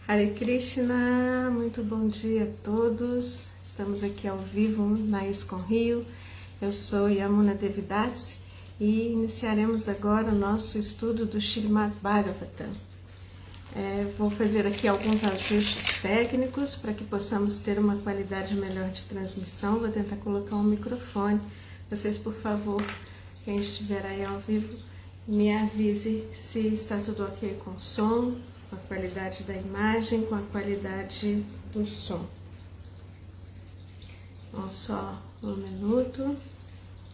Hare Krishna, muito bom dia a todos. Estamos aqui ao vivo na ISKCON Rio. Eu sou Yamuna Devidasi e iniciaremos agora o nosso estudo do Srimad Bhagavatam. Vou fazer aqui alguns ajustes técnicos para que possamos ter uma qualidade melhor de transmissão. Vou tentar colocar um microfone. Vocês, por favor, quem estiver aí ao vivo, me avise se está tudo ok com o som, com a qualidade da imagem, com a qualidade do som. Bom, só um minuto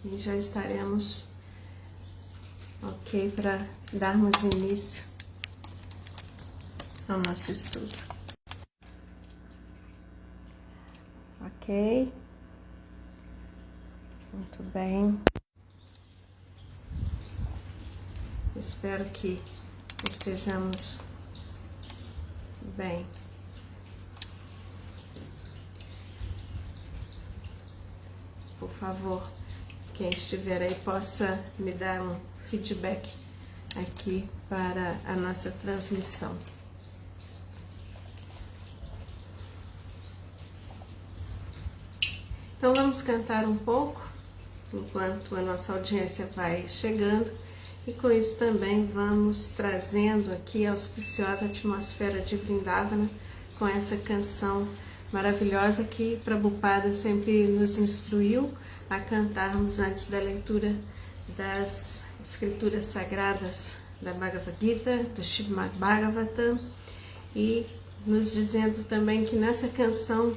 e já estaremos ok para darmos início ao nosso estudo. Ok? Muito bem. Espero que estejamos bem. Por favor, quem estiver aí possa me dar um feedback aqui para a nossa transmissão. Então vamos cantar um pouco enquanto a nossa audiência vai chegando. E com isso também vamos trazendo aqui a auspiciosa atmosfera de Vrindavana com essa canção maravilhosa que Prabhupada sempre nos instruiu a cantarmos antes da leitura das escrituras sagradas da Bhagavad Gita, do Srimad Bhagavatam, e nos dizendo também que nessa canção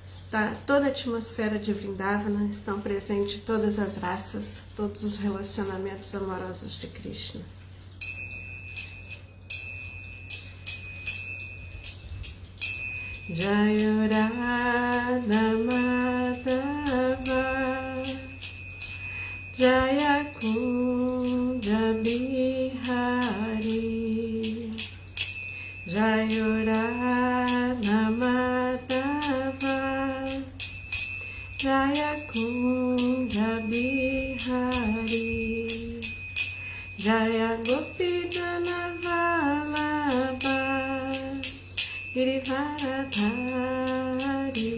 está toda a atmosfera de Vrindavana, estão presentes todas as raças, todos os relacionamentos amorosos de Krishna. Jaya Radha Madhava Jaya Kunja Bihari Jaya Radha Madhava Jaya Kunja Bihari Jaya Gopijana Vallabha Girivaradhari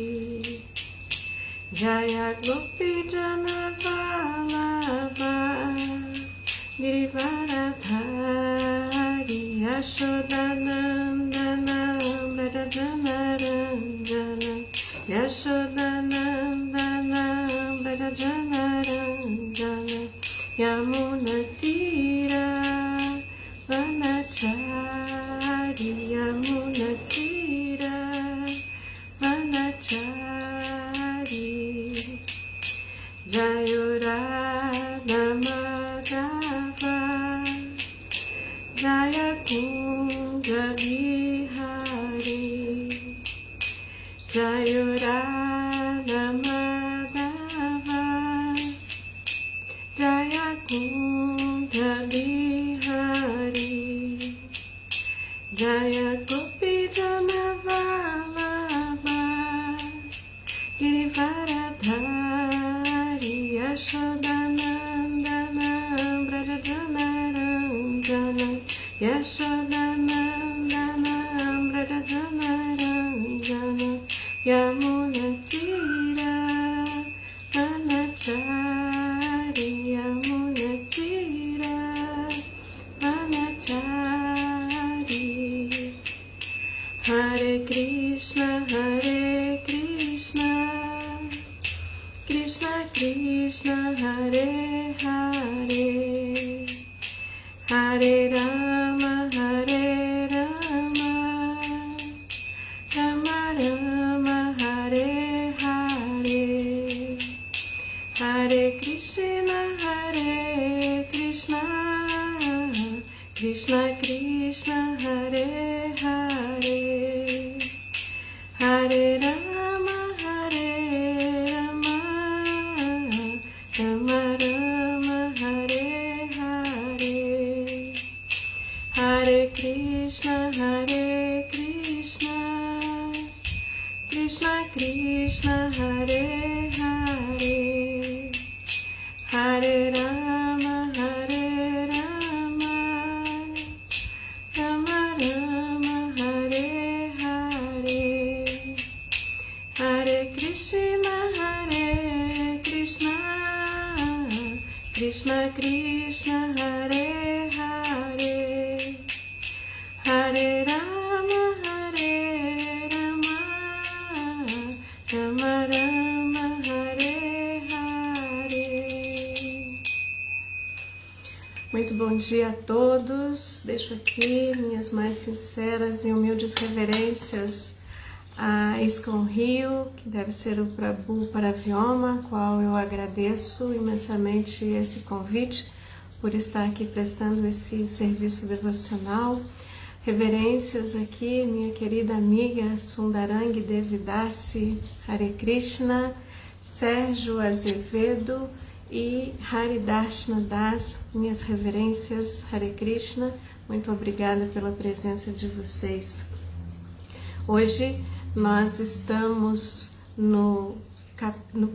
Jaya Gopijana Vallabha Girivaradhari Yashodanandana Brajanaranjana Yashodanandana Brajanaranjana Yamunatira Vanachari Yamunatira Vanachari Jayurada Madhava Jaya Kunja Bihari Jayurada Madhava Jaya Kunja Bihari Jaya Gopijana Vallabha Girivaradhari Yashodanandana Brajanaranjana Yashodanandana Brajanaranjana Yamunatira Vanachari Yamunatira Vanachari Hare Krishna Krishna Krishna Hare Hare Hare Rama Rama Rama Hare Hare Hare Krishna Krishna Krishna Hare Hare Hare Rama Rama Rama Hare Hare Hare Krishna Krishna Krishna Hare Hare Hare Rama Rama Rama Hare Hare dia a todos. Deixo aqui minhas mais sinceras e humildes reverências a ISKCON Rio, que deve ser o Prabhu Paravyoma, qual eu agradeço imensamente esse convite por estar aqui prestando esse serviço devocional. Reverências aqui, minha querida amiga Sundarang Devidasi Hare Krishna, Sérgio Azevedo e Haridarshana Das, minhas reverências, Hare Krishna, muito obrigada pela presença de vocês. Hoje nós estamos no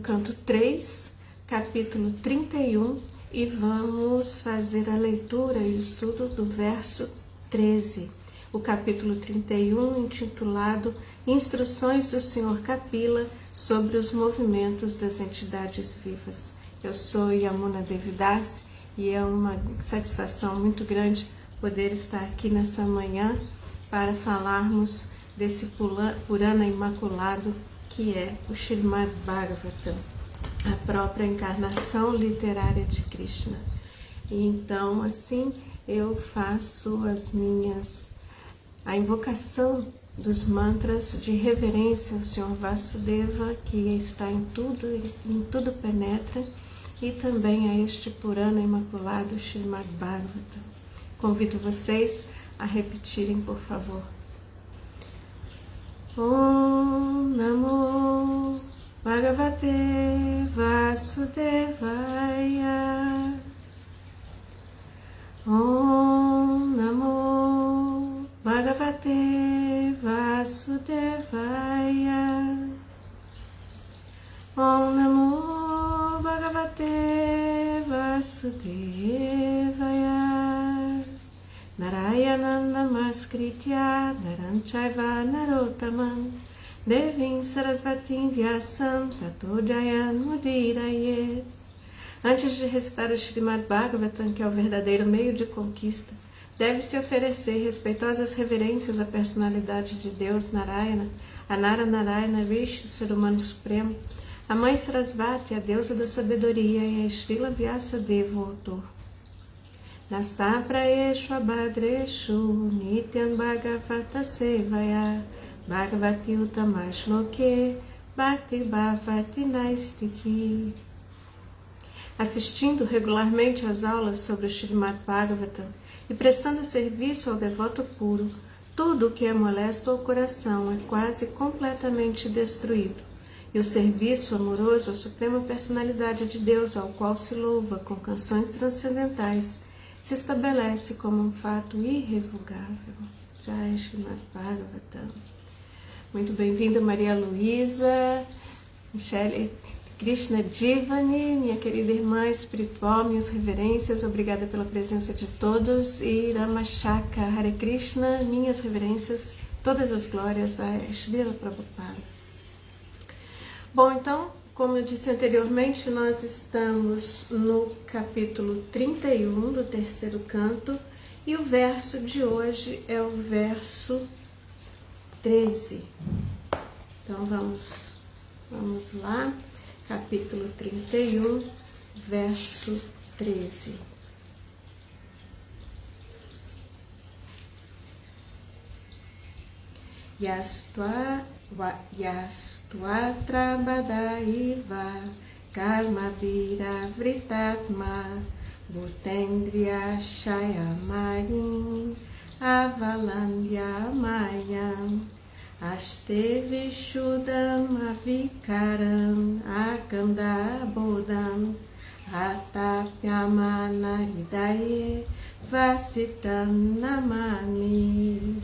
canto 3, capítulo 31, e vamos fazer a leitura e o estudo do verso 13. O capítulo 31, intitulado Instruções do Sr. Kapila sobre os movimentos das entidades vivas. Eu sou Yamuna Devidasi e é uma satisfação muito grande poder estar aqui nessa manhã para falarmos desse Purana imaculado que é o Srimad Bhagavatam, a própria encarnação literária de Krishna. E então, assim, eu faço a invocação dos mantras de reverência ao Senhor Vasudeva, que está em tudo penetra, e também a este Purana imaculado Srimad Bhagavatam. Convido vocês a repetirem, por favor. Om Namo Bhagavate Vasudevaya. Om Namo Bhagavate Vasudevaya. Om Namo Bhagavate Vasudevaya. Narayana Namaskritya Naram Chaiva Narottamam Devim Sarasvatim Vyasam Tato Jayan Mudirayet. Antes de recitar o Srimad Bhagavatam, que é o verdadeiro meio de conquista, deve-se oferecer respeitosas reverências à personalidade de Deus Narayana, a Nara Narayana Rishi, o ser humano supremo, a Mãe Sarasvati, a deusa da sabedoria, e a Srila Vyasadeva, o autor. Nasta praeshu abhadreshu nityam bhagavata sevaya bhagavati utamashloke bhakti bhavati naistiki. Assistindo regularmente às aulas sobre o Srimad Bhagavatam e prestando serviço ao devoto puro, tudo o que é molesto ao coração é quase completamente destruído, e o serviço amoroso à Suprema Personalidade de Deus, ao qual se louva com canções transcendentais, se estabelece como um fato irrevogável. Jai Srimad Bhagavatam. Muito bem-vinda, Maria Luísa, Michele, Krishna Divani, minha querida irmã espiritual, minhas reverências, obrigada pela presença de todos, e Ramachaka Hare Krishna, minhas reverências, todas as glórias a Srila Prabhupada. Bom, então, como eu disse anteriormente, nós estamos no capítulo 31 do terceiro canto, e o verso de hoje é o verso 13. Então vamos lá, capítulo 31, verso 13. Yastuatrabadaiva karma vira vritatma bhutendriya shayamayin avalandya mayam aste vishudam avikaram akanda bodham atapyamana hidaye vasitam namami.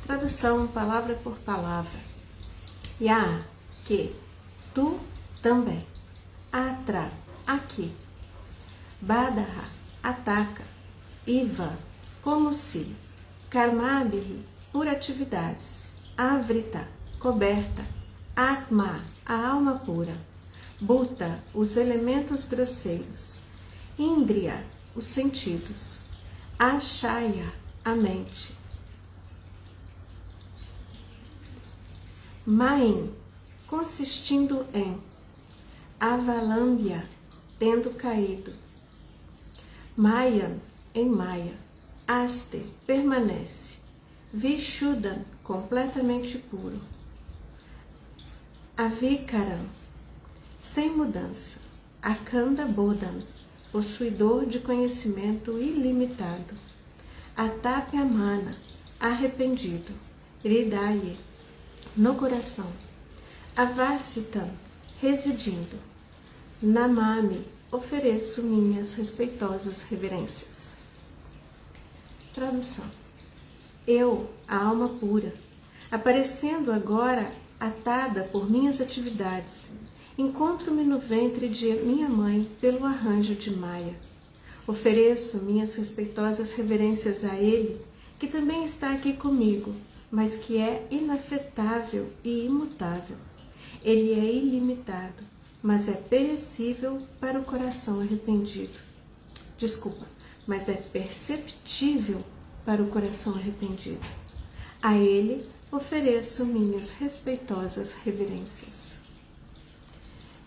Tradução palavra por palavra. Ya, que, tu, também. Atra, aqui. Badaha, ataca. Iva, como se. Karmabhi, por atividades. Avrita, coberta. Atma, a alma pura. Bhuta, os elementos grosseiros. Indriya, os sentidos. Ashaya, a mente. Main, consistindo em. Avalambya, tendo caído. Mayan, em Maya. Aste permanece. Vishuddhan, completamente puro. Avikaram, sem mudança. Akhanda Bodhan, possuidor de conhecimento ilimitado. Atapyamana, arrependido. Hridaye, no coração. Avasitam, residindo. Namami, ofereço minhas respeitosas reverências. Tradução. Eu, a alma pura, aparecendo agora atada por minhas atividades, encontro-me no ventre de minha mãe pelo arranjo de Maya. Ofereço minhas respeitosas reverências a ele, que também está aqui comigo, mas que é inafetável e imutável. Ele é ilimitado, mas é perecível para o coração arrependido. Mas é perceptível para o coração arrependido. A ele ofereço minhas respeitosas reverências.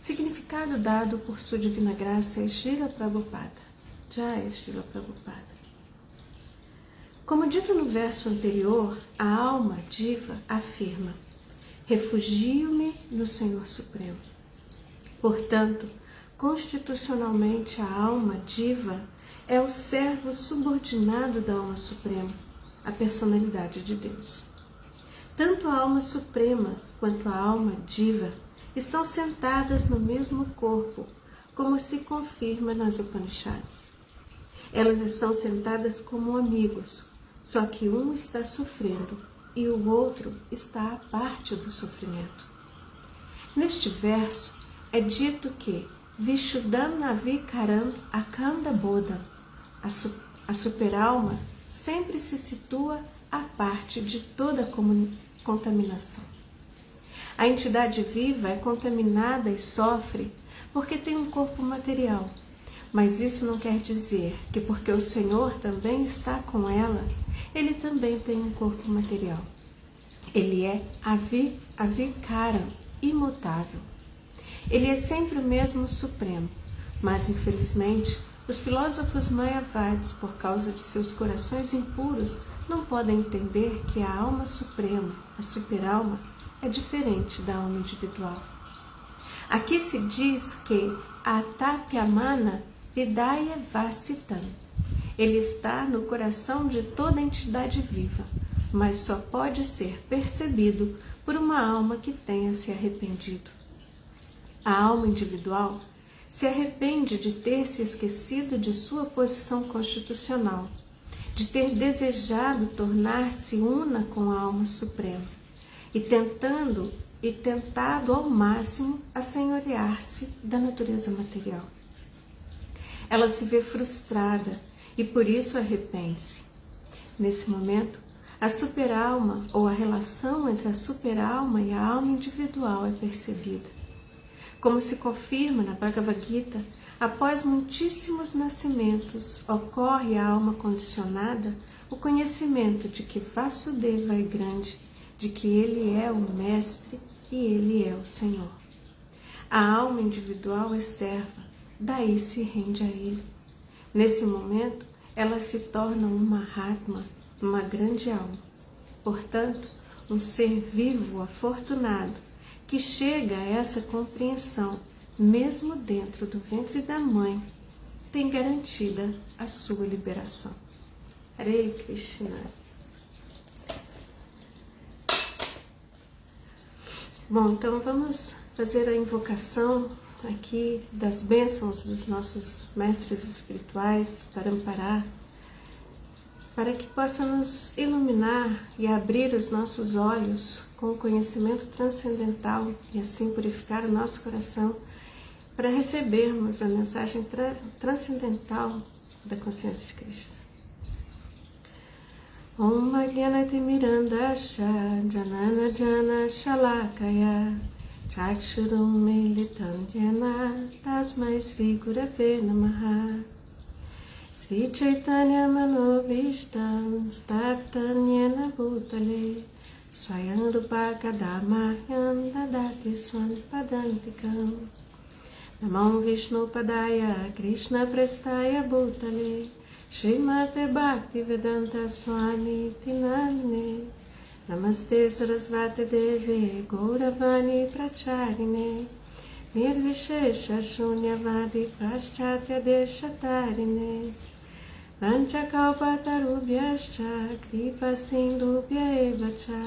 Significado dado por Sua Divina Graça Srila Prabhupada. Jai Srila Prabhupada. Como dito no verso anterior, a alma diva afirma: refugio-me no Senhor Supremo. Portanto, constitucionalmente a alma diva é o servo subordinado da alma suprema, a personalidade de Deus. Tanto a alma suprema quanto a alma diva estão sentadas no mesmo corpo, como se confirma nas Upanishads. Elas estão sentadas como amigos, só que um está sofrendo e o outro está à parte do sofrimento. Neste verso é dito que Vishuddhan Avikaram Akhanda Bodhan, a superalma, sempre se situa à parte de toda contaminação. A entidade viva é contaminada e sofre porque tem um corpo material, mas isso não quer dizer que porque o Senhor também está com ela, ele também tem um corpo material. Ele é Avikaram, imutável. Ele é sempre o mesmo Supremo, mas infelizmente os filósofos mayavadis, por causa de seus corações impuros, não podem entender que a alma suprema, a superalma, é diferente da alma individual. Aqui se diz que Atapyamana Hridaya Vasitam. Ele está no coração de toda entidade viva, mas só pode ser percebido por uma alma que tenha se arrependido. A alma individual se arrepende de ter se esquecido de sua posição constitucional, de ter desejado tornar-se una com a alma suprema e tentado ao máximo assenhorear-se da natureza material. Ela se vê frustrada e por isso arrepende-se. Nesse momento, a superalma ou a relação entre a superalma e a alma individual é percebida. Como se confirma na Bhagavad Gita, após muitíssimos nascimentos, ocorre à alma condicionada o conhecimento de que Vasudeva é grande, de que ele é o Mestre e ele é o Senhor. A alma individual é serva, daí se rende a ele. Nesse momento, ela se torna uma Mahatma, uma grande alma. Portanto, um ser vivo afortunado, que chega a essa compreensão, mesmo dentro do ventre da mãe, tem garantida a sua liberação. Hare Krishna. Bom, então vamos fazer a invocação aqui das bênçãos dos nossos mestres espirituais do Parampará, para que possa nos iluminar e abrir os nossos olhos com o conhecimento transcendental e assim purificar o nosso coração para recebermos a mensagem transcendental da consciência de Krishna. Om Agyanati Mirandasha Janana Jana Shalakaya Chakshurum Militam Jena Tasmai Sri Gurave Namaha Sri Chaitanya Manovishtam Staptam Yena Bhutale Swayam Rupa Kadamahyam Dadati Swan Padantikam Namam Vishnu Padaya Krishna Prestaya Bhutale Srimate Bhaktivedanta Swami Tinamne. Namaste Sarasvati Deve Gauravani Pracharine. Nirvishesha Shunyavadi Paschatya Deshatarine. Vanchakalpatarubhyascha Kripa Sindhubhya Evacha.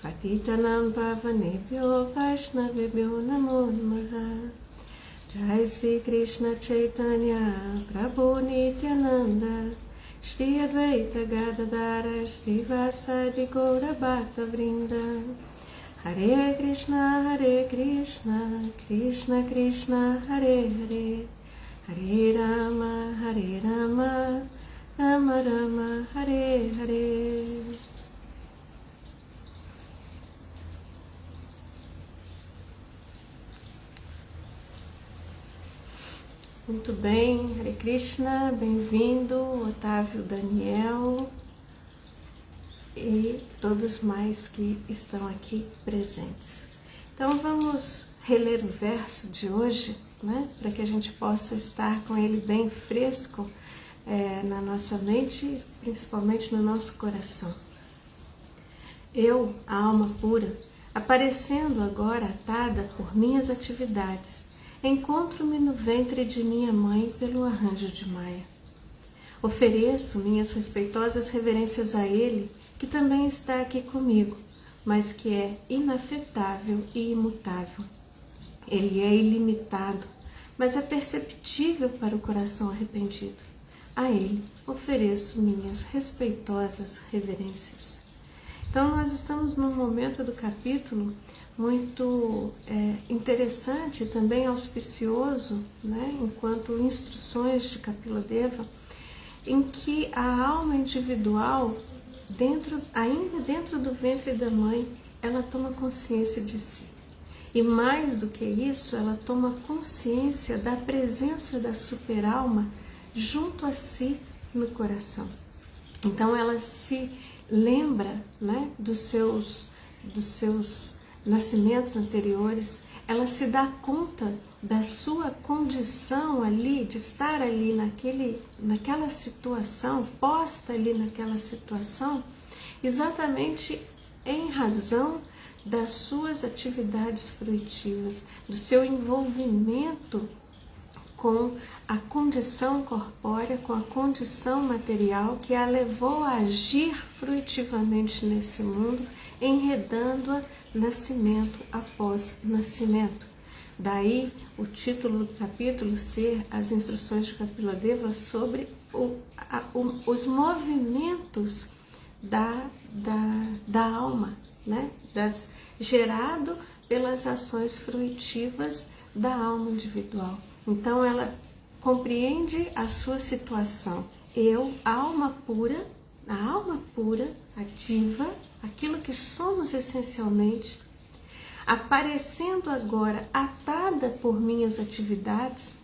Patitanam Pavanebhyo Vaishnavebhyo Namo Namaha. Jai Sri Krishna Chaitanya Prabhu Nityananda Shri Advaita Gadadara Shri Vasadi Gaura Bhakta Vrinda. Hare Krishna Krishna Krishna Hare Hare, Hare Rama Rama Rama Hare Hare. Muito bem, Hare Krishna, bem-vindo, Otávio Daniel e todos mais que estão aqui presentes. Então vamos reler o verso de hoje, né, para que a gente possa estar com ele bem fresco na nossa mente, principalmente no nosso coração. Eu, a alma pura, aparecendo agora atada por minhas atividades, encontro-me no ventre de minha mãe pelo arranjo de Maya. Ofereço minhas respeitosas reverências a ele, que também está aqui comigo, mas que é inafetável e imutável. Ele é ilimitado, mas é perceptível para o coração arrependido. A ele ofereço minhas respeitosas reverências. Então nós estamos num momento do capítulo muito interessante, também auspicioso, né, enquanto instruções de Kapiladeva, em que a alma individual, ainda dentro do ventre da mãe, ela toma consciência de si. E mais do que isso, ela toma consciência da presença da superalma junto a si no coração. Então ela se lembra, né, dos seus nascimentos anteriores, ela se dá conta da sua condição ali, de estar ali naquela situação, posta ali naquela situação, exatamente em razão das suas atividades fruitivas, do seu envolvimento com a condição corpórea, com a condição material que a levou a agir fruitivamente nesse mundo, enredando-a nascimento após nascimento. Daí o título do capítulo ser as instruções de Kapiladeva sobre os movimentos da alma, né? Gerado pelas ações fruitivas da alma individual. Então ela compreende a sua situação. Eu, a alma pura, a diva, aquilo que somos essencialmente, aparecendo agora atada por minhas atividades,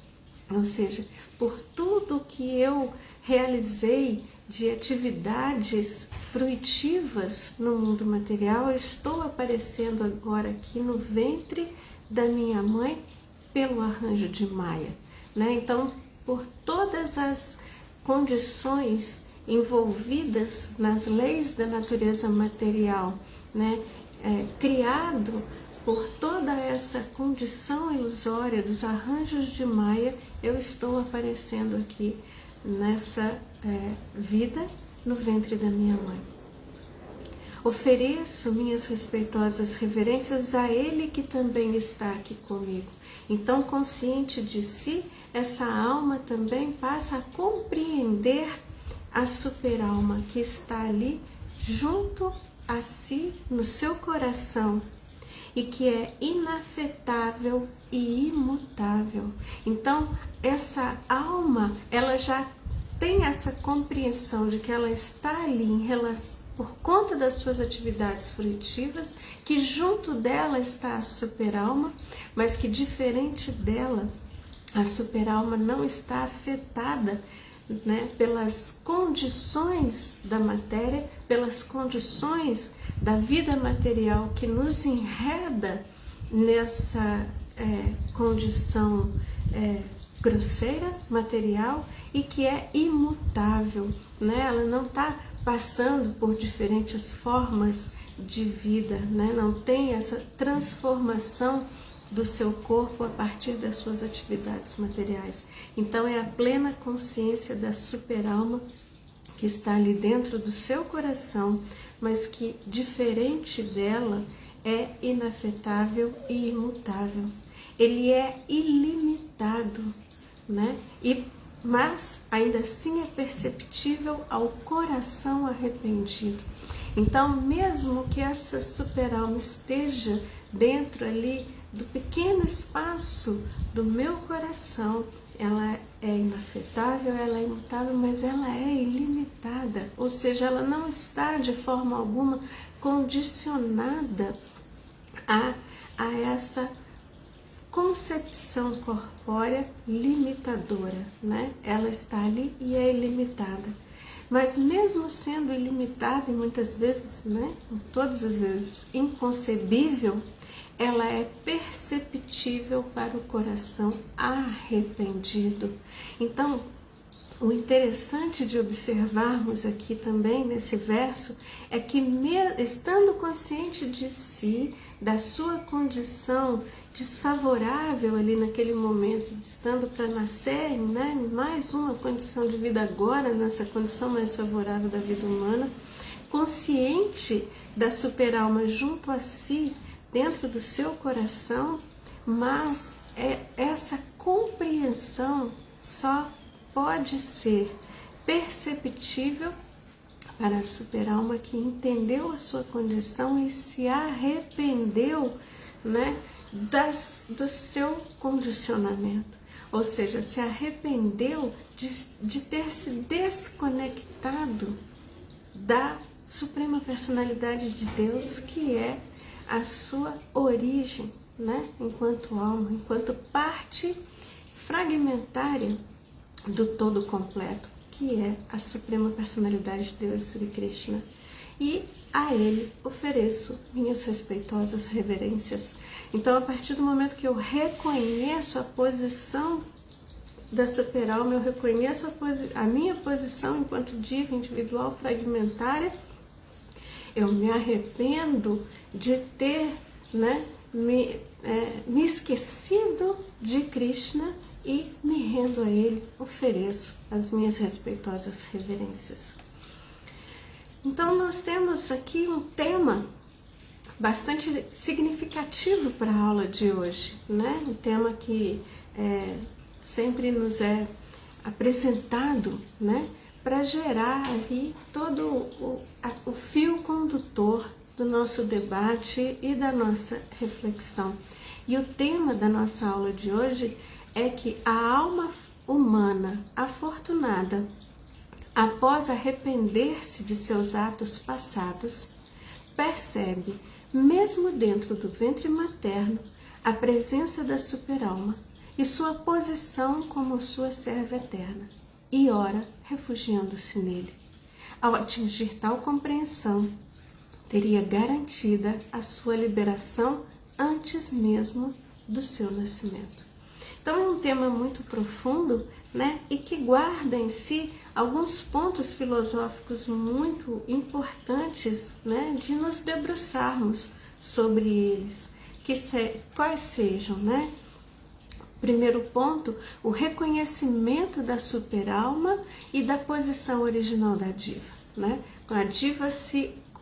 ou seja, por tudo que eu realizei de atividades fruitivas no mundo material, eu estou aparecendo agora aqui no ventre da minha mãe pelo arranjo de Maya, né? Então, por todas as condições envolvidas nas leis da natureza material, né? Criado por toda essa condição ilusória dos arranjos de Maya, eu estou aparecendo aqui nessa vida no ventre da minha mãe. Ofereço minhas respeitosas reverências a ele que também está aqui comigo. Então, consciente de si, essa alma também passa a compreender a superalma que está ali junto a si, no seu coração, e que é inafetável e imutável. Então, essa alma, ela já tem essa compreensão de que ela está ali em relação, por conta das suas atividades fruitivas, que junto dela está a superalma, mas que diferente dela, a superalma não está afetada, né, pelas condições da matéria, pelas condições da vida material que nos enreda nessa condição grosseira, material e que é imutável, né? Ela não está passando por diferentes formas de vida, né? Não tem essa transformação do seu corpo a partir das suas atividades materiais. Então é a plena consciência da superalma que está ali dentro do seu coração, mas que, diferente dela, é inafetável e imutável. Ele é ilimitado, né? Mas ainda assim é perceptível ao coração arrependido. Então, mesmo que essa superalma esteja dentro ali do pequeno espaço do meu coração, ela é inafetável, ela é imutável, mas ela é ilimitada, ou seja, ela não está de forma alguma condicionada a essa concepção corpórea limitadora, né? Ela está ali e é ilimitada. Mas mesmo sendo ilimitada e muitas vezes, né, todas as vezes inconcebível, ela é perceptível para o coração arrependido. Então, o interessante de observarmos aqui também nesse verso é que, estando consciente de si, da sua condição desfavorável ali naquele momento, estando para nascer, né, mais uma condição de vida agora, nessa condição mais favorável da vida humana, consciente da superalma junto a si, dentro do seu coração, mas essa compreensão só pode ser perceptível para a superalma que entendeu a sua condição e se arrependeu, né, do seu condicionamento. Ou seja, se arrependeu de ter se desconectado da Suprema Personalidade de Deus, que é a sua origem, né, enquanto alma, enquanto parte fragmentária do todo completo, que é a Suprema Personalidade de Deus, Sri Krishna. E a ele ofereço minhas respeitosas reverências. Então, a partir do momento que eu reconheço a posição da superalma, eu reconheço a minha posição enquanto diva individual fragmentária, eu me arrependo de ter, né, me esquecido de Krishna e me rendo a ele, ofereço as minhas respeitosas reverências. Então, nós temos aqui um tema bastante significativo para a aula de hoje, né? Um tema que sempre nos é apresentado, né, para gerar ali todo o fio condutor do nosso debate e da nossa reflexão. E o tema da nossa aula de hoje é que a alma humana afortunada, após arrepender-se de seus atos passados, percebe, mesmo dentro do ventre materno, a presença da superalma e sua posição como sua serva eterna, e ora refugiando-se nele. Ao atingir tal compreensão, teria garantida a sua liberação antes mesmo do seu nascimento. Então é um tema muito profundo, né, e que guarda em si alguns pontos filosóficos muito importantes, né, de nos debruçarmos sobre eles, quais sejam, né? Primeiro ponto, o reconhecimento da superalma e da posição original da diva, né? A diva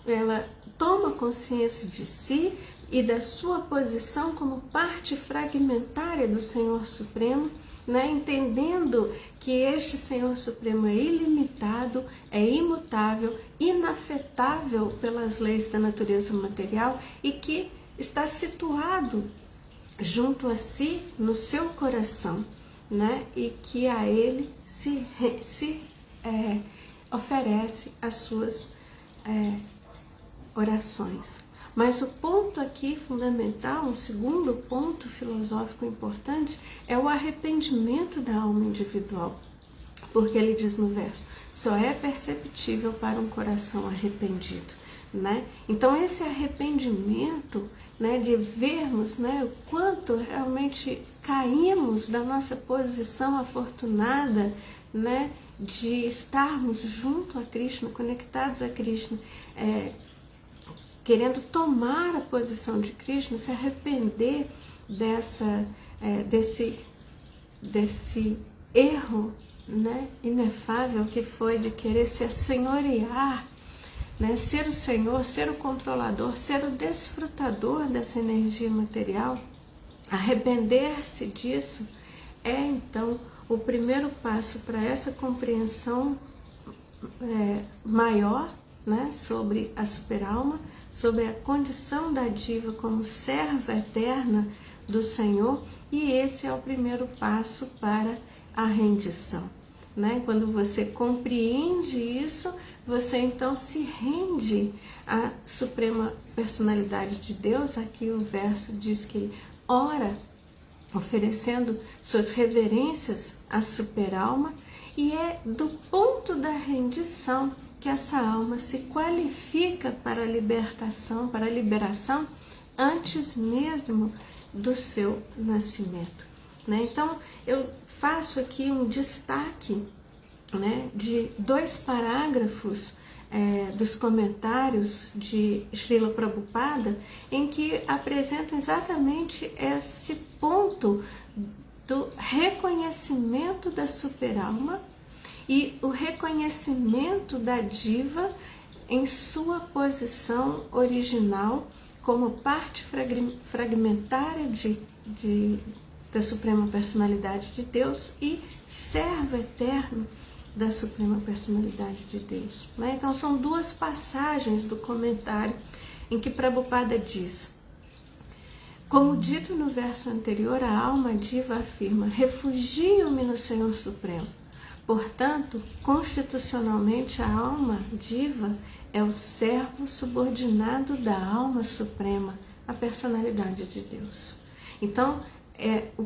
ela toma consciência de si e da sua posição como parte fragmentária do Senhor Supremo, né? Entendendo que este Senhor Supremo é ilimitado, é imutável, inafetável pelas leis da natureza material e que está situado junto a si no seu coração, né? E que a ele se oferece as suas orações. Mas o ponto aqui fundamental, um segundo ponto filosófico importante, é o arrependimento da alma individual. porque ele diz no verso, só é perceptível para um coração arrependido, né? Então esse arrependimento, né, de vermos, né, o quanto realmente caímos da nossa posição afortunada, né, de estarmos junto a Krishna, conectados a Krishna, querendo tomar a posição de Krishna, se arrepender desse erro, né, inefável que foi de querer se assenhorear, né, ser o Senhor, ser o controlador, ser o desfrutador dessa energia material. Arrepender-se disso é então o primeiro passo para essa compreensão maior, né, sobre a superalma, sobre a condição da diva como serva eterna do Senhor, e esse é o primeiro passo para a rendição, né? Quando você compreende isso, você então se rende à Suprema Personalidade de Deus. Aqui o verso diz que ele ora oferecendo suas reverências à superalma, e é do ponto da rendição que essa alma se qualifica para a libertação, para a liberação, antes mesmo do seu nascimento, né? Então, eu faço aqui um destaque, né, de 2 parágrafos dos comentários de Srila Prabhupada, em que apresentam exatamente esse ponto do reconhecimento da superalma e o reconhecimento da diva em sua posição original como parte fragmentária da Suprema Personalidade de Deus e servo eterno da Suprema Personalidade de Deus, né? Então são 2 passagens do comentário em que Prabhupada diz: como dito no verso anterior, a alma diva afirma, refugio-me no Senhor Supremo. Portanto, constitucionalmente a alma diva é o servo subordinado da alma suprema, a personalidade de Deus. Então, a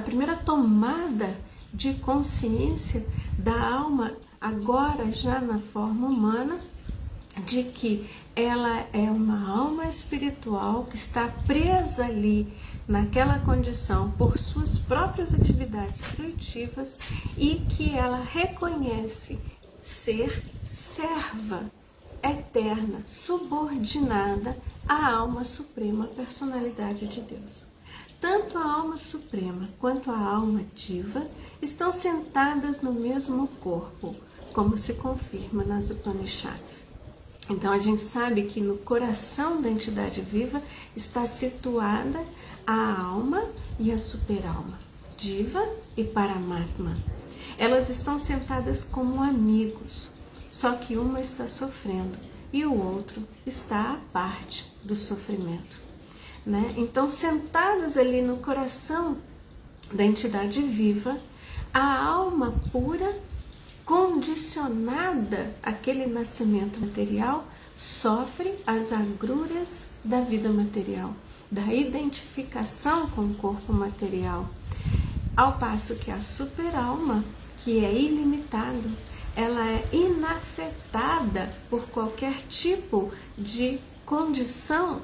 primeira tomada de consciência da alma, agora já na forma humana, de que ela é uma alma espiritual que está presa ali naquela condição por suas próprias atividades fruitivas, e que ela reconhece ser serva eterna, subordinada à alma suprema, personalidade de Deus. Tanto a alma suprema quanto a alma diva estão sentadas no mesmo corpo, como se confirma nas Upanishads. Então a gente sabe que no coração da entidade viva está situada a alma e a superalma, Diva e Paramatma. Elas estão sentadas como amigos, só que uma está sofrendo e o outro está à parte do sofrimento, né? Então, sentadas ali no coração da entidade viva, a alma pura, condicionada àquele nascimento material, sofre as agruras da vida material, da identificação com o corpo material, ao passo que a superalma, que é ilimitada, ela é inafetada por qualquer tipo de condição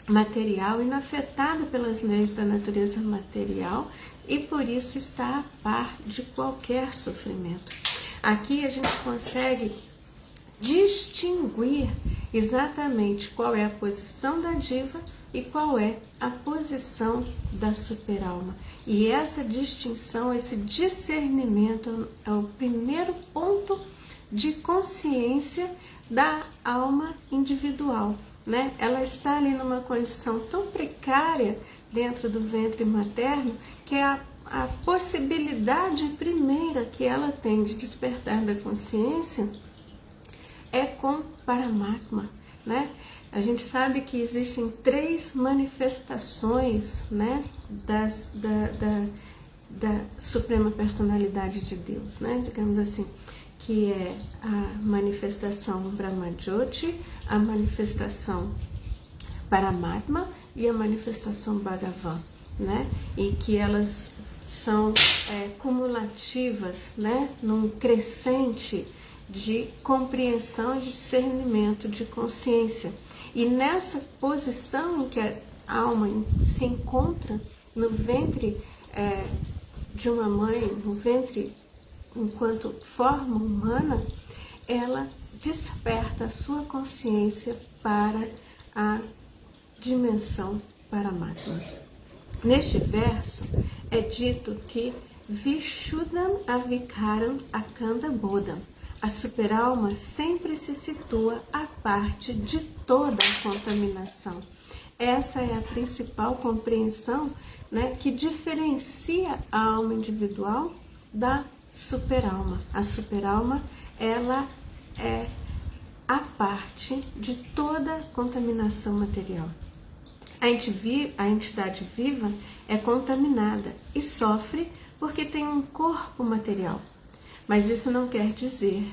material, inafetada pelas leis da natureza material, e por isso está a par de qualquer sofrimento. Aqui a gente consegue distinguir exatamente qual é a posição da diva e qual é a posição da superalma. E essa distinção, esse discernimento é o primeiro ponto de consciência da alma individual, né? Ela está ali numa condição tão precária dentro do ventre materno que a possibilidade primeira que ela tem de despertar da consciência é com Paramatma, né? A gente sabe que existem 3 manifestações, né, da Suprema Personalidade de Deus, né? Digamos assim, que é a manifestação Brahmajyoti, a manifestação Paramatma e a manifestação Bhagavan, né? E que elas são cumulativas, né, num crescente de compreensão e de discernimento, de consciência. E nessa posição em que a alma se encontra no ventre de uma mãe, no ventre enquanto forma humana, ela desperta a sua consciência para a dimensão Paramatma. Neste verso é dito que Vishuddham Avikaram Akanda Bodham. A superalma sempre se situa à parte de toda a contaminação. Essa é a principal compreensão, né, que diferencia a alma individual da superalma. A superalma, ela é a parte de toda a contaminação material. A entidade viva é contaminada e sofre porque tem um corpo material. Mas isso não quer dizer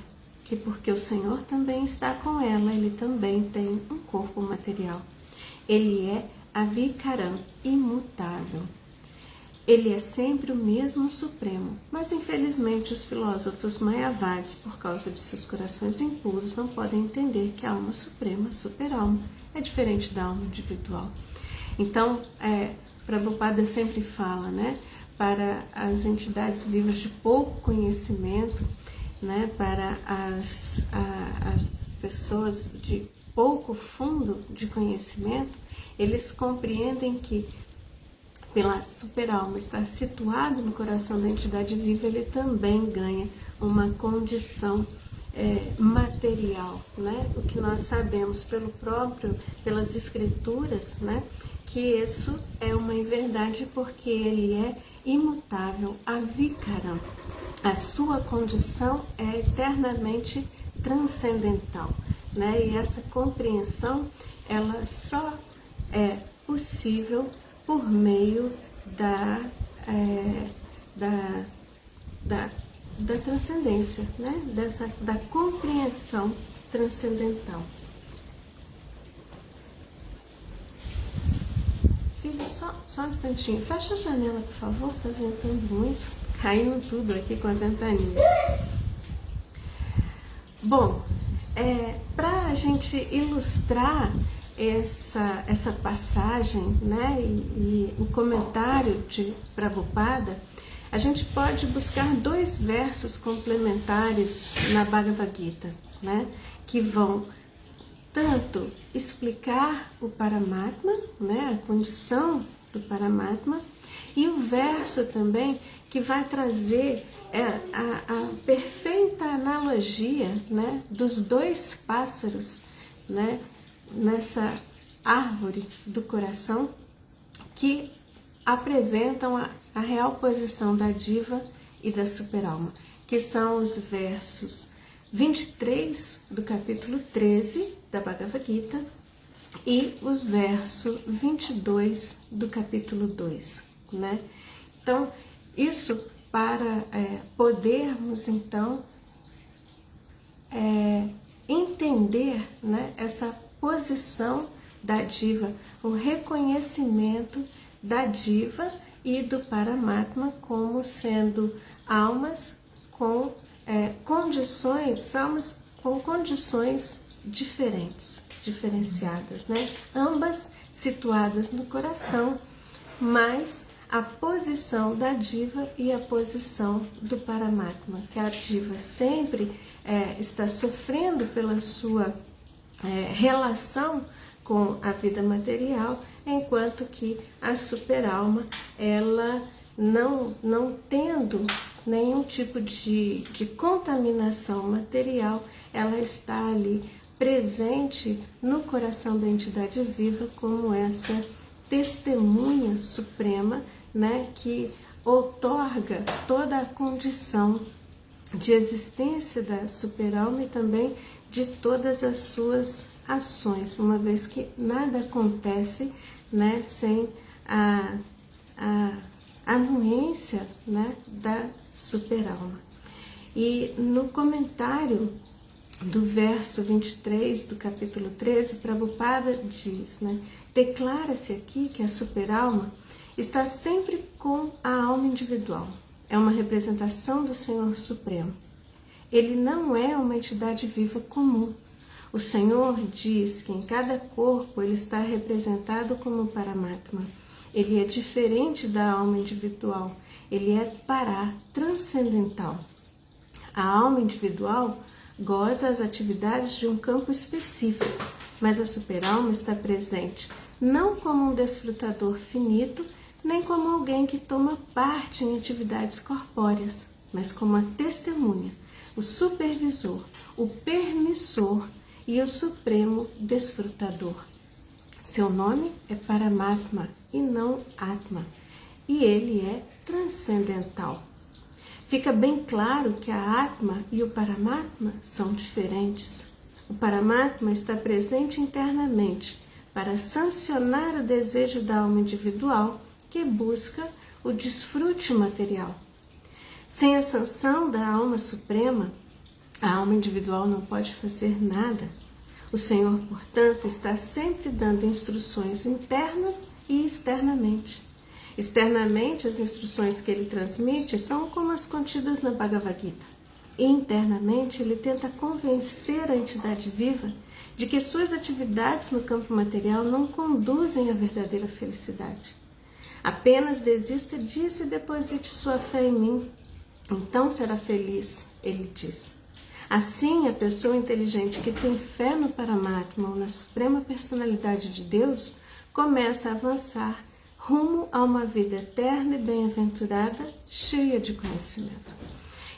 que porque o Senhor também está com ela, ele também tem um corpo material. Ele é Avikaram, imutável. Ele é sempre o mesmo Supremo, mas infelizmente os filósofos mayavadis, por causa de seus corações impuros, não podem entender que a alma suprema, superalma, é diferente da alma individual. Então, Prabhupada sempre fala, né, para as entidades vivas de pouco conhecimento, né, para as pessoas de pouco fundo de conhecimento, eles compreendem que pela superalma estar situado no coração da entidade viva, ele também ganha uma condição material, né? O que nós sabemos pelas escrituras, né? Que isso é uma inverdade porque ele é imutável, avikaram. A sua condição é eternamente transcendental, né? E essa compreensão, ela só é possível por meio da transcendência, né? Da compreensão transcendental. Filho, só um instantinho. Fecha a janela, por favor, tá ventando muito. Caindo tudo aqui com a ventania. Bom, para a gente ilustrar essa passagem, né, e o comentário de Prabhupada, a gente pode buscar 2 versos complementares na Bhagavad Gita, né, que vão tanto explicar o Paramatma, né, a condição do Paramatma, e o verso também que vai trazer a perfeita analogia, né, dos 2 pássaros, né, nessa árvore do coração, que apresentam a real posição da diva e da superalma, que são os versos 23 do capítulo 13 da Bhagavad Gita e os versos 22 do capítulo 2, né? Então, isso para podermos, então, entender, né, essa posição da diva, o reconhecimento da diva e do Paramatma como sendo almas com condições diferenciadas, né? Ambas situadas no coração, mas a posição da diva e a posição do Paramatma, que a diva sempre está sofrendo pela sua relação com a vida material, enquanto que a superalma, ela não tendo nenhum tipo de contaminação material, ela está ali presente no coração da entidade viva como essa testemunha suprema, né, que outorga toda a condição de existência da superalma e também de todas as suas ações, uma vez que nada acontece, né, sem a anuência, né, da superalma. E no comentário do verso 23 do capítulo 13, Prabhupada diz, né, declara-se aqui que a superalma está sempre com a alma individual. É uma representação do Senhor Supremo. Ele não é uma entidade viva comum. O Senhor diz que em cada corpo ele está representado como Paramatma. Ele é diferente da alma individual. Ele é para transcendental. A alma individual goza as atividades de um campo específico, mas a superalma está presente não como um desfrutador finito, nem como alguém que toma parte em atividades corpóreas, mas como a testemunha, o supervisor, o permissor e o supremo desfrutador. Seu nome é Paramatma e não Atma, e ele é transcendental. Fica bem claro que a Atma e o Paramatma são diferentes. O Paramatma está presente internamente para sancionar o desejo da alma individual que busca o desfrute material. Sem a sanção da alma suprema, a alma individual não pode fazer nada. O Senhor, portanto, está sempre dando instruções internas e externamente. Externamente, as instruções que ele transmite são como as contidas na Bhagavad Gita. E internamente, ele tenta convencer a entidade viva de que suas atividades no campo material não conduzem à verdadeira felicidade. Apenas desista disso e deposite sua fé em mim. Então será feliz, ele diz. Assim, a pessoa inteligente que tem fé no Paramatma ou na Suprema Personalidade de Deus começa a avançar rumo a uma vida eterna e bem-aventurada, cheia de conhecimento.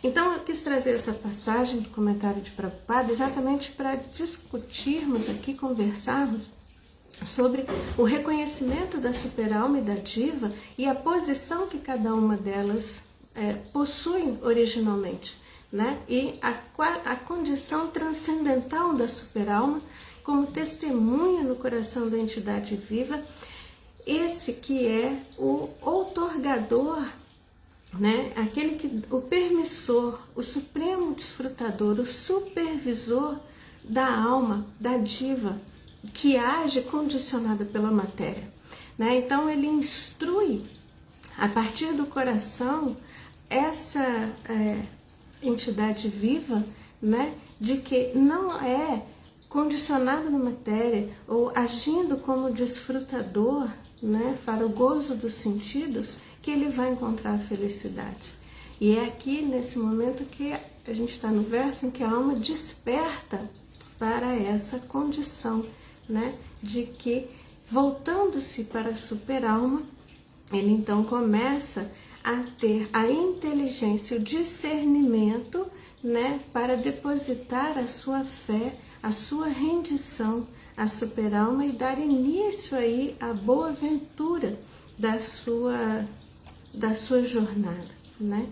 Então, eu quis trazer essa passagem do comentário de Prabhupada exatamente para discutirmos aqui, conversarmos sobre o reconhecimento da superalma e da diva e a posição que cada uma delas possui originalmente, né? E a condição transcendental da superalma como testemunha no coração da entidade viva, esse que é o outorgador, né? Aquele que, o permissor, o supremo desfrutador, o supervisor da alma, da diva, que age condicionada pela matéria, né? Então ele instrui a partir do coração essa entidade viva, né? De que não é condicionado na matéria ou agindo como desfrutador, né? Para o gozo dos sentidos, que ele vai encontrar a felicidade. E é aqui, nesse momento, que a gente está no verso em que a alma desperta para essa condição, né? De que, voltando-se para a superalma, ele então começa a ter a inteligência, o discernimento, né? Para depositar a sua fé, a sua rendição à superalma e dar início aí à boa aventura da sua jornada, né?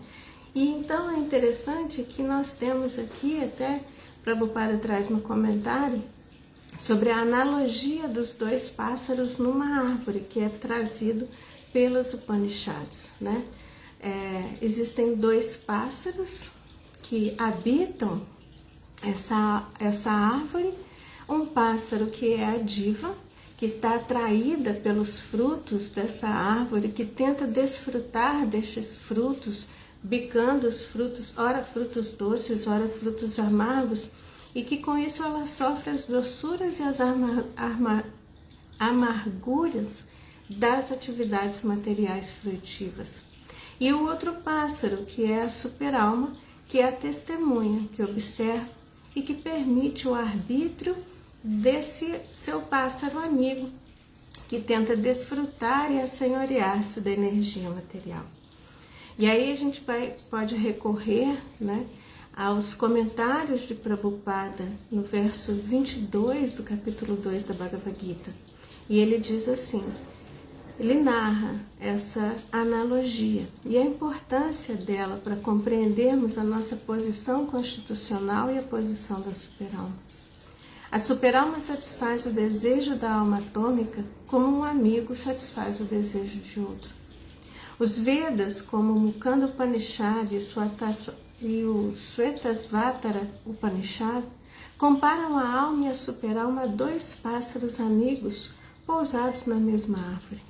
E então é interessante que nós temos aqui, até Prabhupada traz no comentário, sobre a analogia dos dois pássaros numa árvore, que é trazido pelas Upanishads, né? Existem dois pássaros que habitam essa árvore, um pássaro que é a diva, que está atraída pelos frutos dessa árvore, que tenta desfrutar destes frutos, bicando os frutos, ora frutos doces, ora frutos amargos, e que com isso ela sofre as doçuras e as amarguras das atividades materiais fruitivas. E o outro pássaro, que é a superalma, que é a testemunha, que observa e que permite o arbítrio desse seu pássaro amigo, que tenta desfrutar e assenhorear-se da energia material. E aí a gente pode recorrer, né, aos comentários de Prabhupada no verso 22 do capítulo 2 da Bhagavad Gita. E ele diz assim, ele narra essa analogia e a importância dela para compreendermos a nossa posição constitucional e a posição da superalma. A superalma satisfaz o desejo da alma atômica como um amigo satisfaz o desejo de outro. Os Vedas, como o Mukanda Upanishad e o Shvetasvatara Upanishad, comparam a alma e a superalma a dois pássaros amigos pousados na mesma árvore.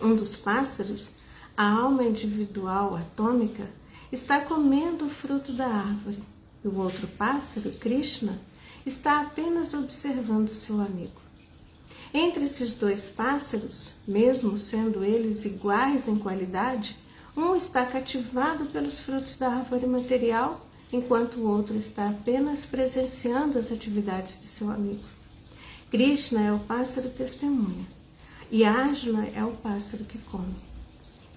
um dos pássaros, a alma individual atômica, está comendo o fruto da árvore. E o outro pássaro, Krishna, está apenas observando seu amigo. Entre esses dois pássaros, mesmo sendo eles iguais em qualidade, um está cativado pelos frutos da árvore material, enquanto o outro está apenas presenciando as atividades de seu amigo. Krishna é o pássaro testemunha e Arjuna é o pássaro que come.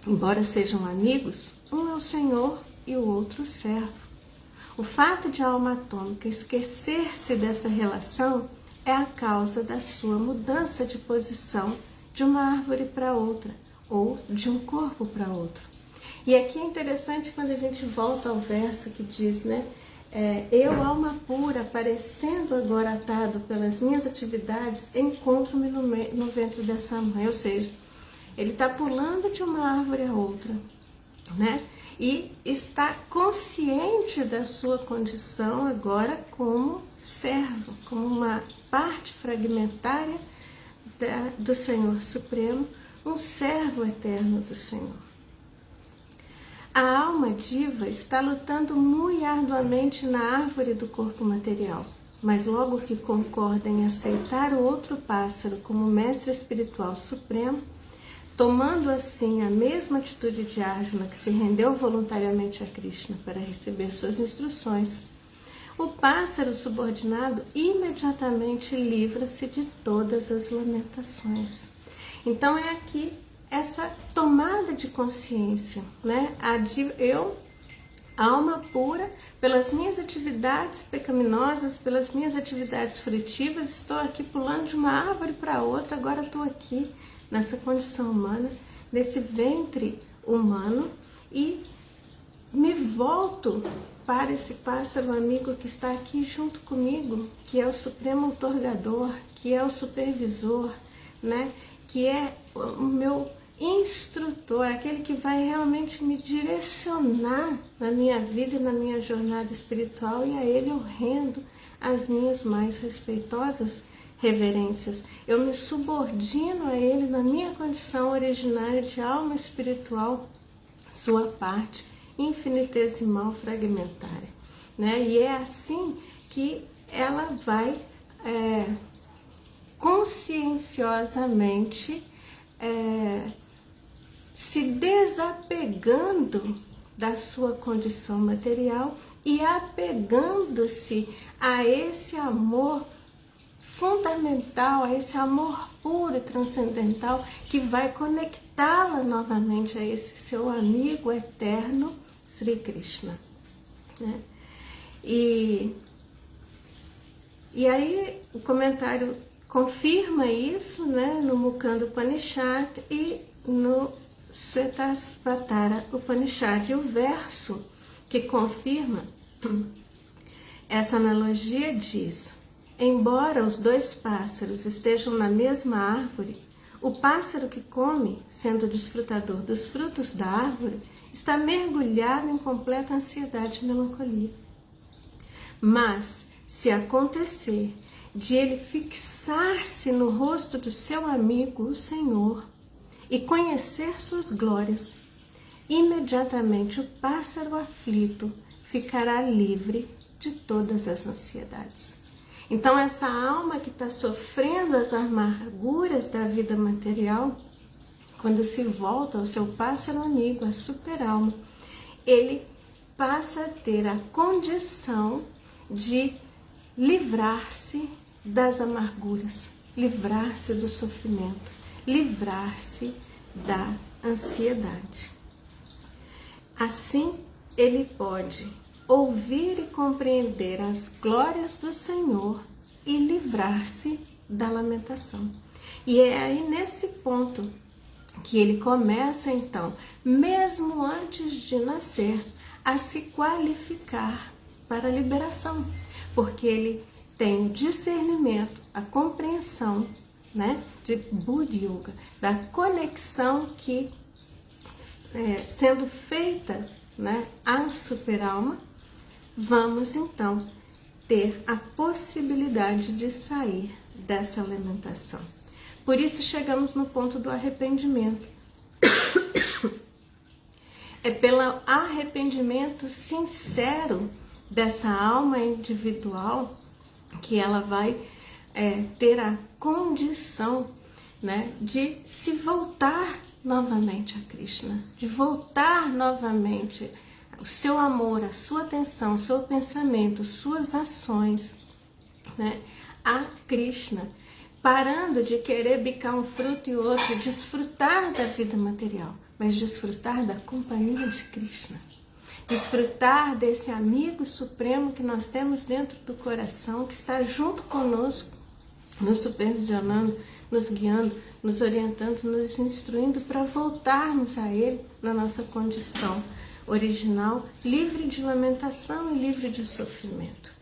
Embora sejam amigos, um é o senhor e o outro o servo. O fato de a alma atômica esquecer-se desta relação é a causa da sua mudança de posição de uma árvore para outra, ou de um corpo para outro. E aqui é interessante quando a gente volta ao verso que diz, né? Eu, alma pura, parecendo agora atado pelas minhas atividades, encontro-me no ventre dessa mãe. Ou seja, ele está pulando de uma árvore a outra, né? E está consciente da sua condição agora como servo, como uma parte fragmentária do Senhor Supremo, um servo eterno do Senhor. A alma diva está lutando muito arduamente na árvore do corpo material, mas logo que concorda em aceitar o outro pássaro como mestre espiritual supremo, tomando assim a mesma atitude de Arjuna, que se rendeu voluntariamente a Krishna para receber suas instruções, o pássaro subordinado imediatamente livra-se de todas as lamentações. Então é aqui essa tomada de consciência, né? Eu, alma pura, pelas minhas atividades pecaminosas, pelas minhas atividades frutivas, estou aqui pulando de uma árvore para outra, agora estou aqui nessa condição humana, nesse ventre humano, e me volto para esse pássaro amigo que está aqui junto comigo, que é o supremo outorgador, que é o supervisor, né? Que é o meu instrutor, aquele que vai realmente me direcionar na minha vida e na minha jornada espiritual, e a ele eu rendo as minhas mais respeitosas reverências. Eu me subordino a ele na minha condição originária de alma espiritual, sua parte infinitesimal fragmentária, né? E é assim que ela vai conscienciosamente se desapegando da sua condição material e apegando-se a esse amor fundamental, a esse amor puro e transcendental que vai conectá-la novamente a esse seu amigo eterno, Sri Krishna, né? E aí o comentário confirma isso, né, no Mukanda Upanishad e no Svetasvatara Upanishad. E o verso que confirma essa analogia diz: embora os dois pássaros estejam na mesma árvore, o pássaro que come, sendo desfrutador dos frutos da árvore, está mergulhado em completa ansiedade e melancolia. Mas, se acontecer de ele fixar-se no rosto do seu amigo, o Senhor, e conhecer suas glórias, imediatamente o pássaro aflito ficará livre de todas as ansiedades. Então, essa alma que está sofrendo as amarguras da vida material, quando se volta ao seu pássaro amigo, a superalma, ele passa a ter a condição de livrar-se das amarguras, livrar-se do sofrimento, livrar-se da ansiedade. Assim, ele pode ouvir e compreender as glórias do Senhor e livrar-se da lamentação. E é aí nesse ponto que ele começa, então, mesmo antes de nascer, a se qualificar para a liberação, porque ele tem o discernimento, a compreensão, né, de Buddha Yoga, da conexão que, sendo feita, né, à superalma, vamos então ter a possibilidade de sair dessa lamentação. Por isso chegamos no ponto do arrependimento, É pelo arrependimento sincero dessa alma individual que ela vai ter a condição, né, de se voltar novamente a Krishna, de voltar novamente o seu amor, a sua atenção, o seu pensamento, suas ações, né, a Krishna, parando de querer bicar um fruto e outro, desfrutar da vida material, mas desfrutar da companhia de Krishna, desfrutar desse amigo supremo que nós temos dentro do coração, que está junto conosco, nos supervisionando, nos guiando, nos orientando, nos instruindo para voltarmos a Ele na nossa condição original, livre de lamentação e livre de sofrimento.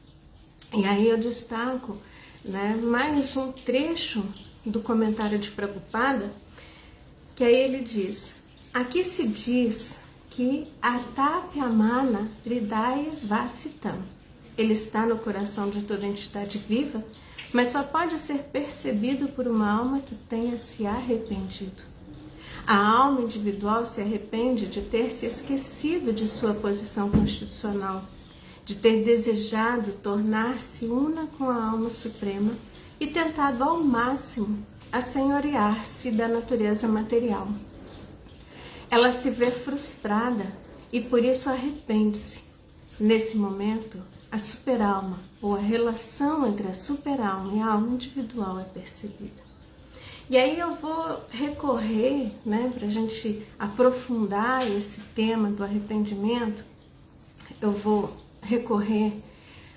E aí eu destaco, né, mais um trecho do comentário de Prabhupada, que aí ele diz: aqui se diz que Atapyamana Hridaya Vasitam, ele está no coração de toda entidade viva, mas só pode ser percebido por uma alma que tenha se arrependido. A alma individual se arrepende de ter se esquecido de sua posição constitucional, de ter desejado tornar-se una com a alma suprema e tentado ao máximo assenhorear-se da natureza material. Ela se vê frustrada e por isso arrepende-se. Nesse momento, a superalma, ou a relação entre a superalma e a alma individual é percebida. E aí eu vou recorrer, né, para a gente aprofundar esse tema do arrependimento, eu vou recorrer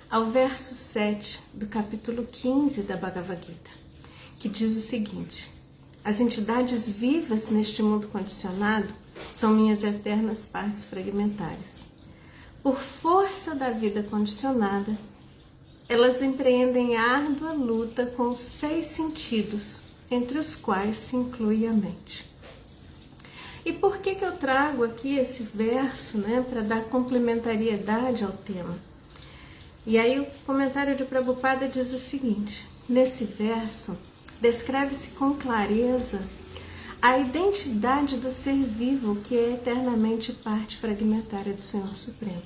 ao verso 7 do capítulo 15 da Bhagavad Gita, que diz o seguinte: as entidades vivas neste mundo condicionado são minhas eternas partes fragmentárias. Por força da vida condicionada, elas empreendem árdua luta com os 6 sentidos, entre os quais se inclui a mente. E por que eu trago aqui esse verso, né, para dar complementariedade ao tema? E aí o comentário de Prabhupada diz o seguinte: nesse verso descreve-se com clareza a identidade do ser vivo que é eternamente parte fragmentária do Senhor Supremo.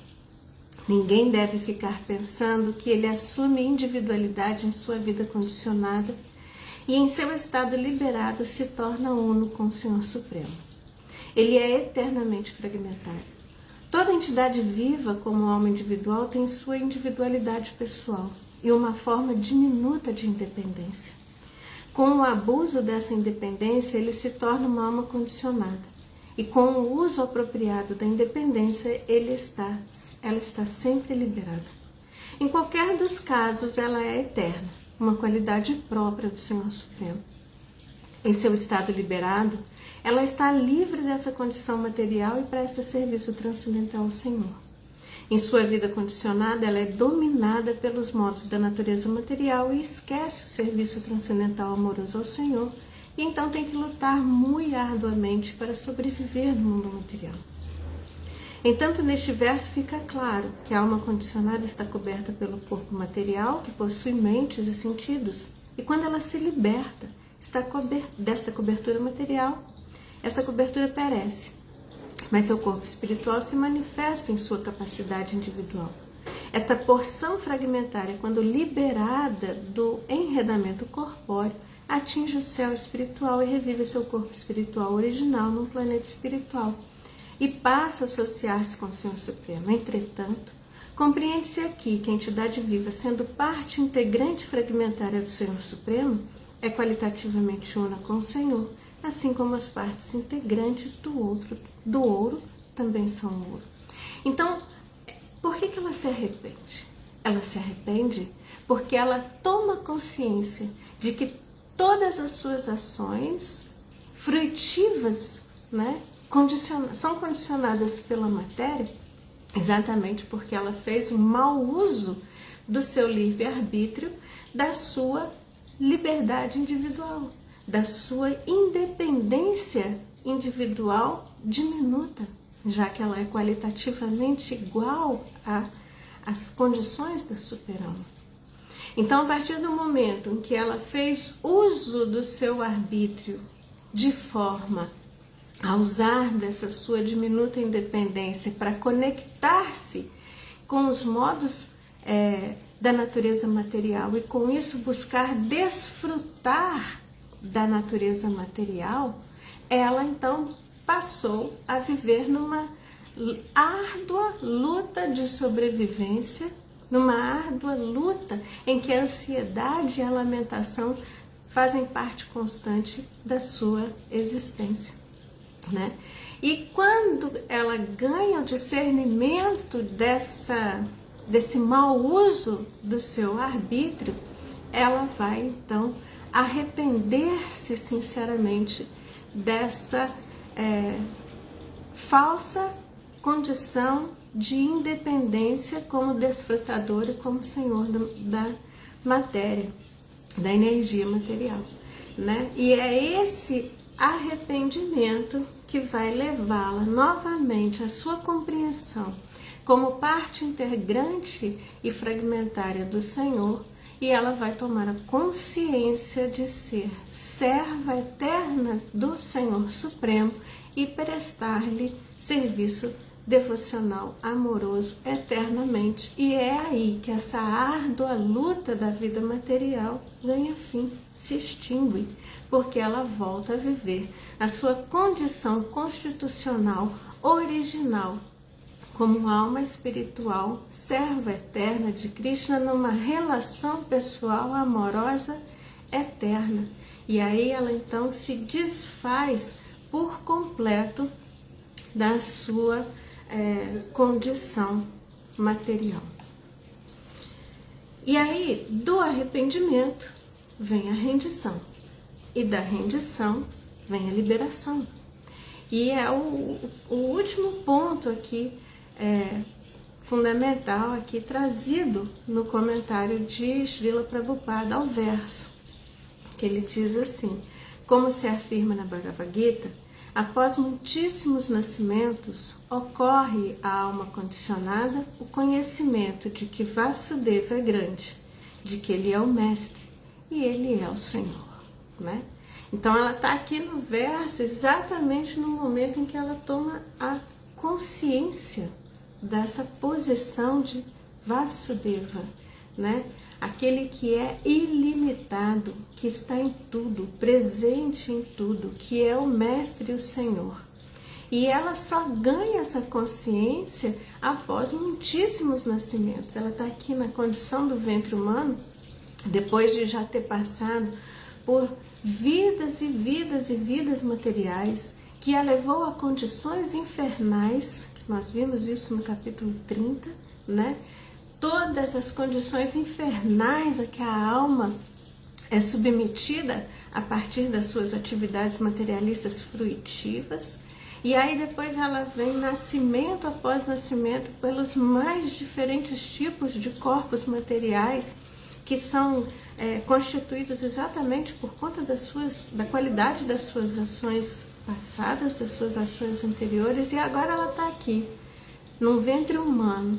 Ninguém deve ficar pensando que ele assume individualidade em sua vida condicionada e em seu estado liberado se torna uno com o Senhor Supremo. Ele é eternamente fragmentário. Toda entidade viva, como alma individual, tem sua individualidade pessoal e uma forma diminuta de independência. Com o abuso dessa independência, ele se torna uma alma condicionada. E com o uso apropriado da independência, ela está sempre liberada. Em qualquer dos casos, ela é eterna, uma qualidade própria do Senhor Supremo. Em seu estado liberado, ela está livre dessa condição material e presta serviço transcendental ao Senhor. Em sua vida condicionada, ela é dominada pelos modos da natureza material e esquece o serviço transcendental amoroso ao Senhor, e então tem que lutar muito arduamente para sobreviver no mundo material. Entanto, neste verso fica claro que a alma condicionada está coberta pelo corpo material, que possui mentes e sentidos, e quando ela se liberta desta cobertura material, essa cobertura perece, mas seu corpo espiritual se manifesta em sua capacidade individual. Esta porção fragmentária, quando liberada do enredamento corpóreo, atinge o céu espiritual e revive seu corpo espiritual original num planeta espiritual e passa a associar-se com o Senhor Supremo. Entretanto, compreende-se aqui que a entidade viva, sendo parte integrante fragmentária do Senhor Supremo, é qualitativamente una com o Senhor, assim como as partes integrantes do ouro também são ouro. Então, por que ela se arrepende? Ela se arrepende porque ela toma consciência de que todas as suas ações fruitivas, né, são condicionadas pela matéria, exatamente porque ela fez um mau uso do seu livre-arbítrio, da sua liberdade individual, da sua independência individual diminuta, já que ela é qualitativamente igual às condições da super-alma. Então, a partir do momento em que ela fez uso do seu arbítrio de forma a usar dessa sua diminuta independência para conectar-se com os modos da natureza material e com isso buscar desfrutar da natureza material, ela então passou a viver numa árdua luta de sobrevivência, numa árdua luta em que a ansiedade e a lamentação fazem parte constante da sua existência, né? E quando ela ganha o discernimento desse mau uso do seu arbítrio, ela vai então arrepender-se sinceramente dessa falsa condição de independência como desfrutador e como senhor da matéria, da energia material, né? E é esse arrependimento que vai levá-la novamente à sua compreensão como parte integrante e fragmentária do Senhor, e ela vai tomar a consciência de ser serva eterna do Senhor Supremo e prestar-lhe serviço devocional, amoroso, eternamente. E é aí que essa árdua luta da vida material ganha fim, se extingue, porque ela volta a viver a sua condição constitucional original como alma espiritual, serva eterna de Krishna, numa relação pessoal amorosa eterna. E aí ela então se desfaz por completo da sua condição material. E aí, do arrependimento vem a rendição, e da rendição vem a liberação. E é o último ponto aqui fundamental aqui trazido no comentário de Srila Prabhupada ao verso, que ele diz assim: como se afirma na Bhagavad Gita, após muitíssimos nascimentos, ocorre à alma condicionada o conhecimento de que Vasudeva é grande, de que ele é o mestre e ele é o Senhor, né? Então ela está aqui no verso exatamente no momento em que ela toma a consciência dessa posição de Vasudeva, né? Aquele que é ilimitado, que está em tudo, presente em tudo, que é o Mestre e o Senhor. E ela só ganha essa consciência após muitíssimos nascimentos. Ela está aqui na condição do ventre humano, depois de já ter passado por vidas e vidas e vidas materiais, que a levou a condições infernais. Nós vimos isso no capítulo 30, né? Todas as condições infernais a que a alma é submetida a partir das suas atividades materialistas fruitivas. E aí depois ela vem nascimento após nascimento pelos mais diferentes tipos de corpos materiais que são constituídos exatamente por conta da qualidade das suas ações passadas, das suas ações anteriores, e agora ela está aqui, num ventre humano,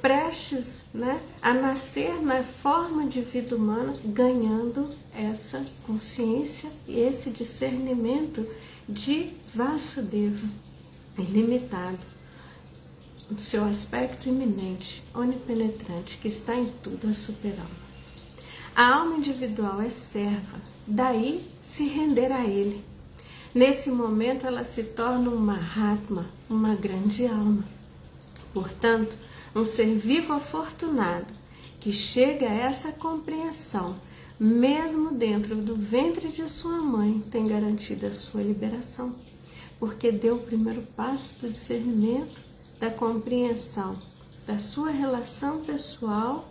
prestes, né, a nascer na forma de vida humana, ganhando essa consciência e esse discernimento de Vasudeva, ilimitado, do seu aspecto iminente, onipenetrante, que está em tudo a superá-lo. A alma individual é serva, daí se render a ele. Nesse momento ela se torna um Mahatma, uma grande alma. Portanto, um ser vivo afortunado que chega a essa compreensão, mesmo dentro do ventre de sua mãe, tem garantida a sua liberação, porque deu o primeiro passo do discernimento, da compreensão da sua relação pessoal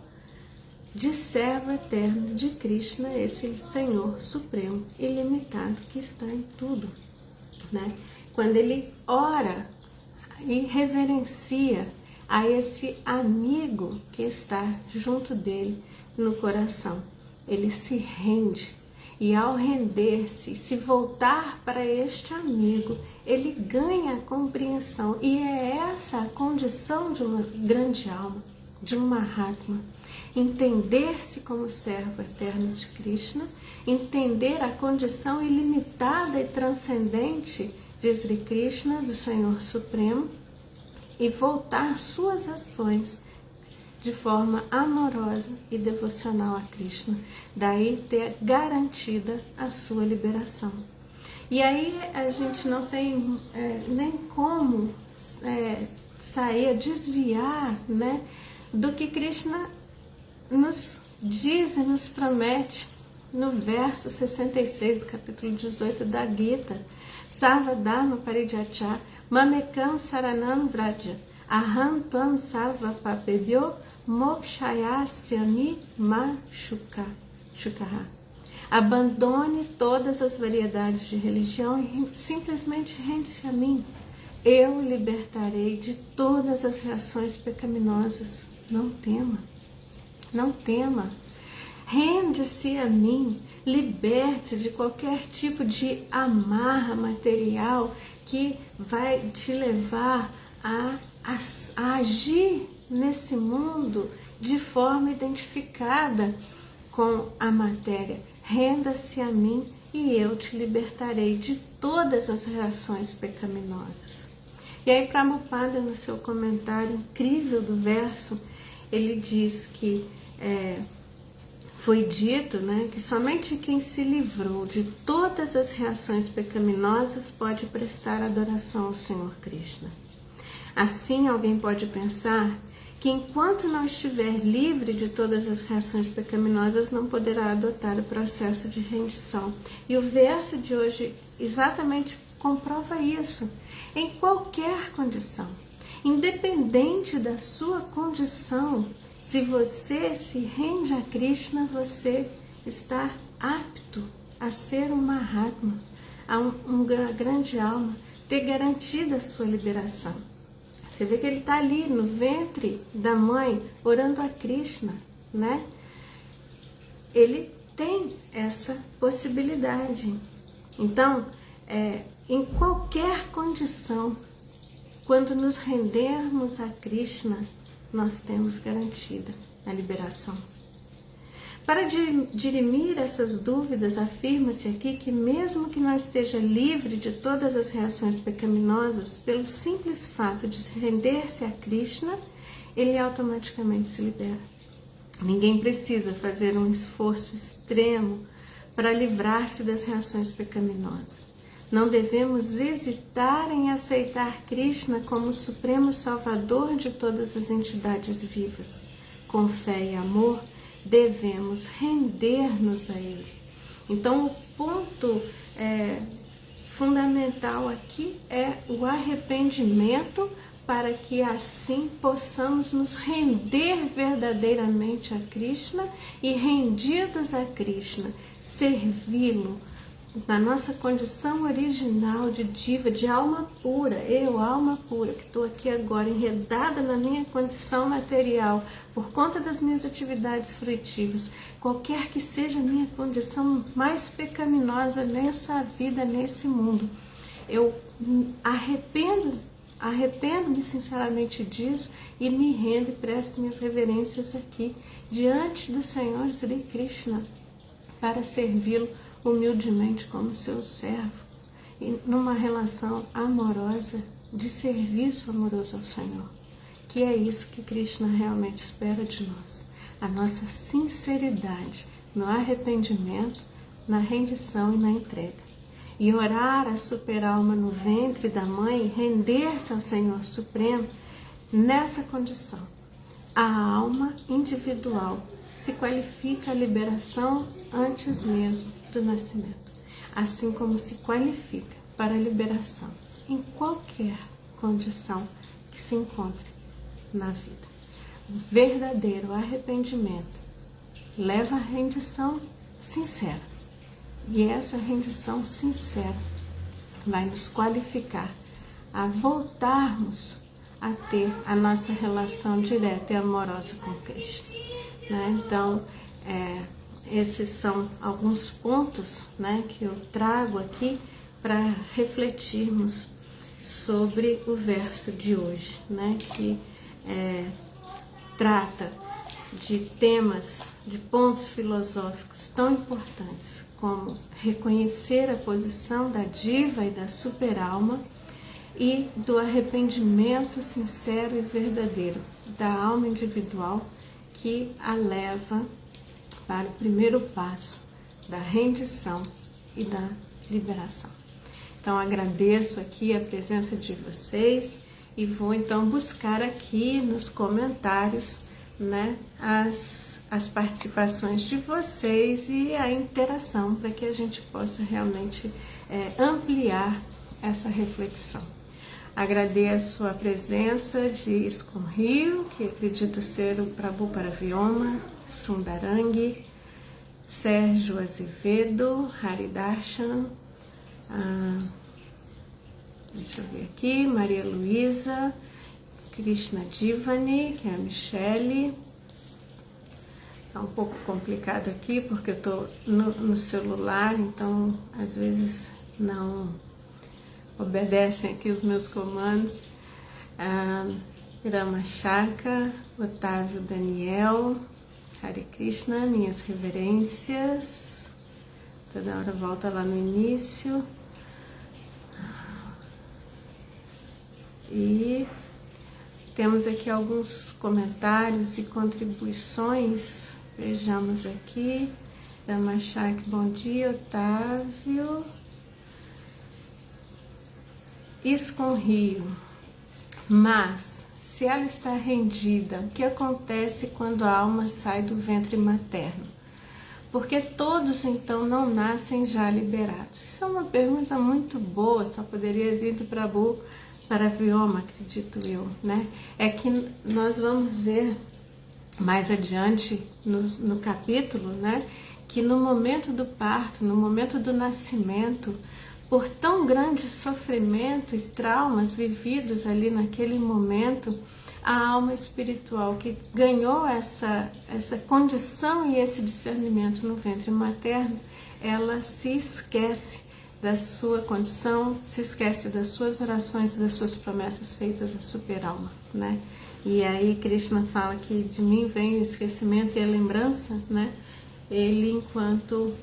de servo eterno de Krishna, esse Senhor Supremo, ilimitado, que está em tudo, né? Quando ele ora e reverencia a esse amigo que está junto dele no coração, ele se rende, e ao render-se, se voltar para este amigo, ele ganha a compreensão, e é essa a condição de uma grande alma, de um Mahatma. Entender-se como servo eterno de Krishna, entender a condição ilimitada e transcendente de Sri Krishna, do Senhor Supremo, e voltar suas ações de forma amorosa e devocional a Krishna. Daí ter garantida a sua liberação. E aí a gente não tem nem como sair, desviar, né, do que Krishna nos diz e nos promete no verso 66 do capítulo 18 da Gita. Sarvadharma parijatya mamekam saranam vraja aham tvam sarva papebhyo mokshayasyami ma shukaha. Abandone todas as variedades de religião e simplesmente rende-se a mim. Eu o libertarei de todas as reações pecaminosas. Não tema, não tema. Rende-se a mim, liberte-se de qualquer tipo de amarra material que vai te levar a agir nesse mundo de forma identificada com a matéria. Renda-se a mim e eu te libertarei de todas as reações pecaminosas. E aí Prabhupada, no seu comentário incrível do verso, ele diz que foi dito, né, que somente quem se livrou de todas as reações pecaminosas pode prestar adoração ao Senhor Krishna. Assim, alguém pode pensar que enquanto não estiver livre de todas as reações pecaminosas, não poderá adotar o processo de rendição. E o verso de hoje exatamente comprova isso. Em qualquer condição, independente da sua condição, se você se rende a Krishna, você está apto a ser um Mahatma, a uma grande alma, ter garantida a sua liberação. Você vê que ele está ali no ventre da mãe, orando a Krishna, né? Ele tem essa possibilidade. Então, em qualquer condição, quando nos rendermos a Krishna, nós temos garantida a liberação. Para dirimir essas dúvidas, afirma-se aqui que mesmo que não esteja livre de todas as reações pecaminosas, pelo simples fato de se render-se a Krishna, ele automaticamente se libera. Ninguém precisa fazer um esforço extremo para livrar-se das reações pecaminosas. Não devemos hesitar em aceitar Krishna como o supremo salvador de todas as entidades vivas. Com fé e amor, devemos render-nos a Ele. Então, o ponto fundamental aqui é o arrependimento, para que assim possamos nos render verdadeiramente a Krishna e, rendidos a Krishna, servi-lo na nossa condição original de diva, de alma pura. Eu, alma pura, que estou aqui agora enredada na minha condição material por conta das minhas atividades fruitivas, qualquer que seja a minha condição mais pecaminosa nessa vida, nesse mundo, eu arrependo-me sinceramente disso e me rendo e presto minhas reverências aqui diante do Senhor Sri Krishna para servi-lo humildemente como seu servo e numa relação amorosa de serviço amoroso ao Senhor, que é isso que Krishna realmente espera de nós, a nossa sinceridade no arrependimento, na rendição e na entrega. E orar a super-alma no ventre da mãe, render-se ao Senhor Supremo, nessa condição, a alma individual se qualifica a liberação antes mesmo do nascimento, assim como se qualifica para a liberação em qualquer condição que se encontre na vida. Verdadeiro arrependimento leva à rendição sincera, e essa rendição sincera vai nos qualificar a voltarmos a ter a nossa relação direta e amorosa com Cristo, né? Então, esses são alguns pontos, né, que eu trago aqui para refletirmos sobre o verso de hoje, né, que trata de temas, de pontos filosóficos tão importantes como reconhecer a posição da diva e da superalma e do arrependimento sincero e verdadeiro da alma individual que a leva para o primeiro passo da rendição e da liberação. Então agradeço aqui a presença de vocês e vou então buscar aqui nos comentários, né, as participações de vocês e a interação para que a gente possa realmente ampliar essa reflexão. Agradeço a presença de Iskon Rio, que acredito ser o Prabhu Paravyoma, Sundarangi, Sérgio Azevedo, Haridarshan, deixa eu ver aqui, Maria Luísa, Krishna Divani, que é a Michele. Tá um pouco complicado aqui porque eu tô no celular, então às vezes não obedecem aqui os meus comandos. Rama Chaka, Otávio Daniel, Hare Krishna, minhas reverências. Toda hora volta lá no início. E temos aqui alguns comentários e contribuições. Vejamos aqui. Rama Chaka, bom dia, Otávio. Iskon Rio, mas se ela está rendida, o que acontece quando a alma sai do ventre materno? Porque todos então não nascem já liberados? Isso é uma pergunta muito boa, só poderia vir do Prabhu Paravyoma, acredito eu, né? É que nós vamos ver mais adiante no capítulo, né, que no momento do parto, no momento do nascimento, por tão grande sofrimento e traumas vividos ali naquele momento, a alma espiritual que ganhou essa condição e esse discernimento no ventre materno, ela se esquece da sua condição, se esquece das suas orações e das suas promessas feitas à superalma, né? E aí Krishna fala que de mim vem o esquecimento e a lembrança, né? Ele, enquanto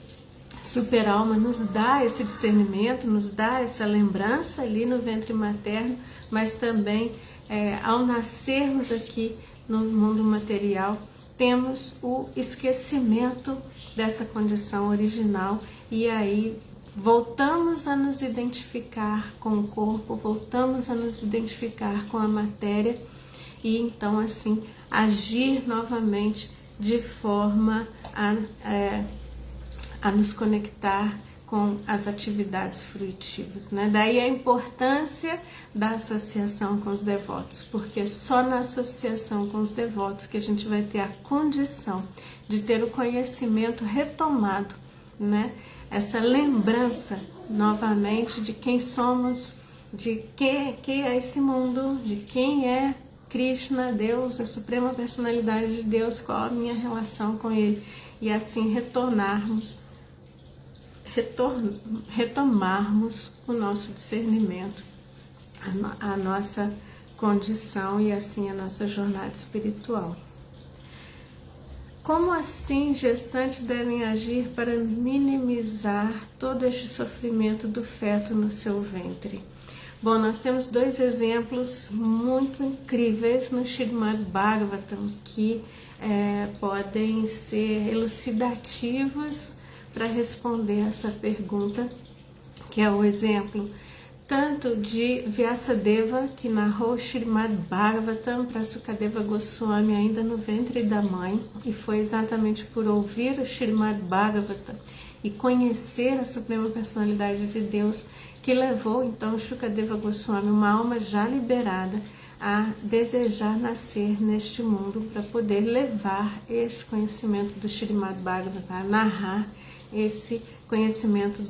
superalma, nos dá esse discernimento, nos dá essa lembrança ali no ventre materno, mas também ao nascermos aqui no mundo material, temos o esquecimento dessa condição original e aí voltamos a nos identificar com o corpo, voltamos a nos identificar com a matéria e então assim agir novamente de forma a nos conectar com as atividades fruitivas, né? Daí a importância da associação com os devotos, porque só na associação com os devotos que a gente vai ter a condição de ter o conhecimento retomado, né? Essa lembrança novamente de quem somos, de que é esse mundo, de quem é Krishna, Deus, a Suprema Personalidade de Deus, qual a minha relação com Ele, e assim retomarmos o nosso discernimento, a nossa condição e assim a nossa jornada espiritual. Como assim gestantes devem agir para minimizar todo este sofrimento do feto no seu ventre? Bom, nós temos dois exemplos muito incríveis no Srimad Bhagavatam que podem ser elucidativos para responder essa pergunta, que é o exemplo tanto de Vyasadeva, que narrou Srimad Bhagavatam para Sukadeva Goswami ainda no ventre da mãe, e foi exatamente por ouvir o Srimad Bhagavatam e conhecer a Suprema Personalidade de Deus que levou então Sukadeva Goswami, uma alma já liberada, a desejar nascer neste mundo para poder levar este conhecimento do Srimad Bhagavatam, a narrar esse conhecimento